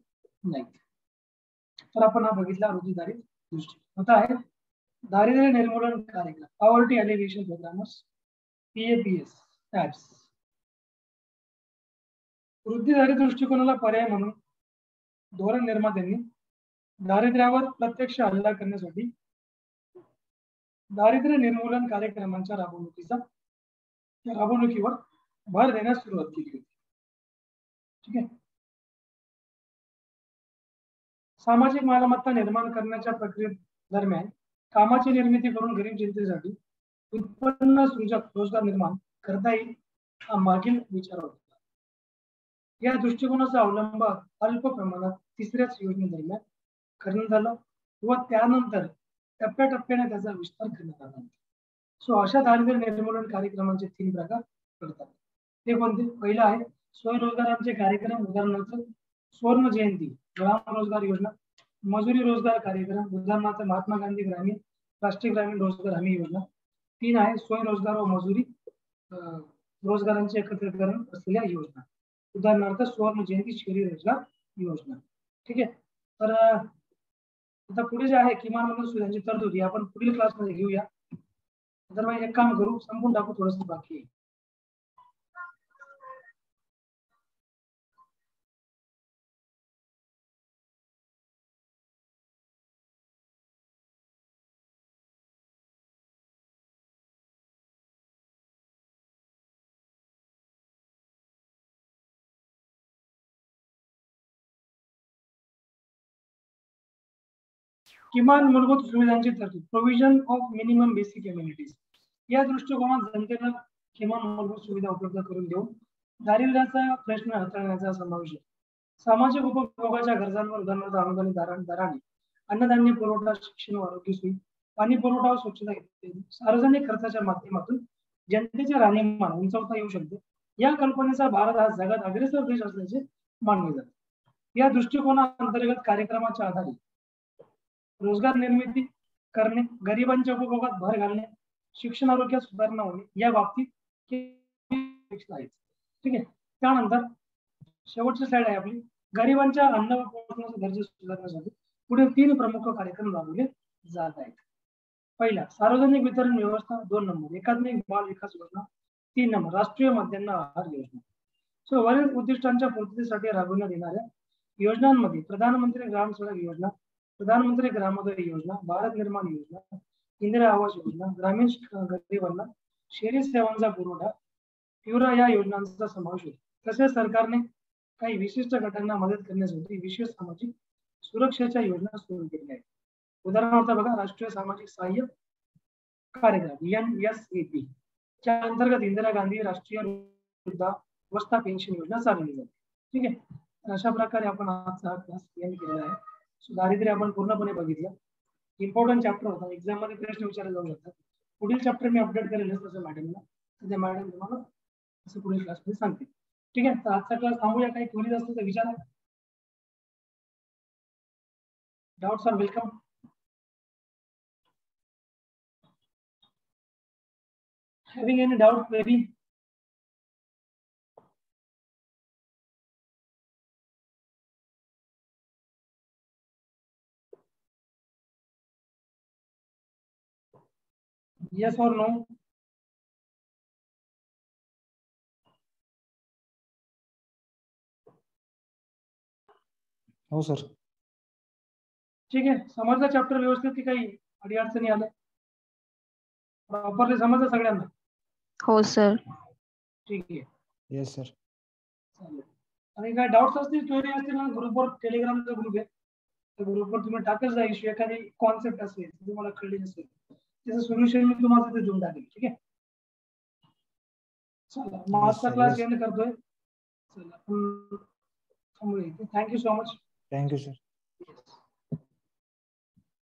नाहीत. तर आपण हा बघितला वृद्धिधारित दृष्टिकोन. आता आहे दारिद्र्य निर्मूलन कार्यक्रम, पॉवर्टी एलिव्हेशन प्रोग्राम्स, PAPS टॅब्स. वृद्धिधारित दृष्टिकोनाला पर्याय म्हणून धोरण निर्मात्यांनी दारिद्र्यावर प्रत्यक्ष हल्ला करण्यासाठी दारिद्र्य निर्मूलन कार्यक्रमांच्या राबवणुकीवर भर देण्यास सुरुवात केली होती. ठीक आहे. सामाजिक मालमत्ता निर्माण करण्याच्या प्रक्रियेदरम्यान कामाची निर्मिती करून गरीब जनतेसाठी उत्पन्न सृजक रोजगार निर्माण करता येईल हा मागील विचार होता. या दृष्टिकोनाचा अवलंब अल्प प्रमाणात तिसऱ्याच योजनेदरम्यान करण्यात आला व त्यानंतर टप्प्याटप्प्याने त्याचा विस्तार करण्यात आला. सो अशा दारिद्र्य निर्मूलन कार्यक्रमांचे 3 प्रकार पडतात. ते कोणते? पहिला आहे स्वयंरोजगारांचे कार्यक्रम, उदाहरणार्थ स्वर्ण जयंती ग्राम रोजगार योजना, मजुरी रोजगार कार्यक्रम, उदाहरणार्थ महात्मा गांधी ग्रामीण राष्ट्रीय ग्रामीण रोजगार हमी योजना. 3 आहे स्वयंरोजगार व मजुरी रोजगारांचे एकत्रीकरण असलेल्या योजना, उदाहरणार्थ स्वर्ण जयंती शहरी रोजगार योजना. ठीक आहे. तर आता पुढे जे आहे किमान मूलभूत सुविधांची तरतूद आपण पुढील क्लासमध्ये घेऊया. अदरवाईज एक काम करू, संपून टाकू, थोडस बाकी आहे. किमान मूलभूत सुविधांची तरतूद, provision of minimum basic amenities. या दृष्टिकोनात जनतेला किमान मूलभूत सुविधा उपलब्ध करून देऊन दारिद्र्याचा प्रश्न हाताळण्याचा समावेश आहे. सामाजिक उपभोगाच्या गरजांवर उदाहरणार्थ अनुदानित दराने अन्नधान्य पुरवठा, शिक्षण व आरोग्य सोयी, पाणी पुरवठा व स्वच्छता इत्यादी सार्वजनिक खर्चाच्या माध्यमातून जनतेचे राहणीमान उंचावता येऊ शकते. या कल्पनेचा भारत हा जगात अग्रेसर देश असल्याचे मानले जाते. या दृष्टिकोनाअंतर्गत कार्यक्रमाच्या आधारे रोजगार निर्मिती करणे, गरिबांच्या उपभोगात भर घालणे, शिक्षण आरोग्यात सुधारणा होणे या बाबतीत आहे. ठीक आहे. त्यानंतर शेवटची स्लाइड आहे आपली, गरिबांच्या अन्न व पोषणाचा दर्जा सुधारण्यासाठी पुढे 3 प्रमुख कार्यक्रम राबवले जात आहेत. पहिला सार्वजनिक वितरण व्यवस्था, 2 नंबर एकात्मिक बाल विकास योजना, 3 नंबर राष्ट्रीय मध्यान्ह आहार योजना. सो वरील उद्दिष्टांच्या पूर्ततेसाठी राबवण्यात येणाऱ्या योजनांमध्ये प्रधानमंत्री ग्राम सडक योजना, प्रधानमंत्री ग्रामोदय योजना, भारत निर्माण योजना, इंदिरा आवास योजना, ग्रामीण गरिबांना शहरी सेवांचा पुरवठा, पिवरा या योजनांचा समावेश होतो. तसेच सरकारने काही विशिष्ट गटांना मदत करण्यासाठी विशेष सामाजिक सुरक्षेच्या योजना सुरू केल्या आहेत. उदाहरणार्थ बघा, राष्ट्रीय सामाजिक सहाय्य कार्यक्रम NSAP च्या अंतर्गत इंदिरा गांधी राष्ट्रीय वृद्धावस्था पेन्शन योजना चालवली जाते. ठीक आहे. अशा प्रकारे आपण आजचा हा क्लास एंड केलेला आहे. सो दारिद्र्य आपण पूर्णपणे बघितलं. इम्पॉर्टंट चॅप्टर होता, एक्झाम मध्ये प्रश्न विचारले जाऊ शकतात. पुढील चॅप्टर मी अपडेट करेल तसं मॅडमला, तर त्या मॅडम तुम्हाला असं पुढील क्लासमध्ये सांगते. ठीक आहे. तर आजचा क्लास थांबूया. काही क्वेरीज असतील तर विचारा. Doubts are welcome. Having any doubt, query? Yes or no? हो सर. ठीक आहे. समजलं चॅप्टर व्यवस्थित की काही अडीअडचणी आल्या? प्रॉपरली समजलं सगळ्यांना? हो सर. ठीक आहे. Yes sir. चालेल. आणि काय डाउट्स असतील, क्वेरी असतील ना, ग्रुपवर टेलिग्रामचा ग्रुप आहे, त्या ग्रुपवर तुम्ही टाकत जा. इश्यू एखादी कॉन्सेप्ट असेल तुम्हाला कळली नसेल, त्याचं सोल्युशन मी तुम्हाला तिथे देऊन टाकेल. ठीक आहे. चला, मग आजचा क्लास एंड करतोय. चला, thank you so much. Thank you sir.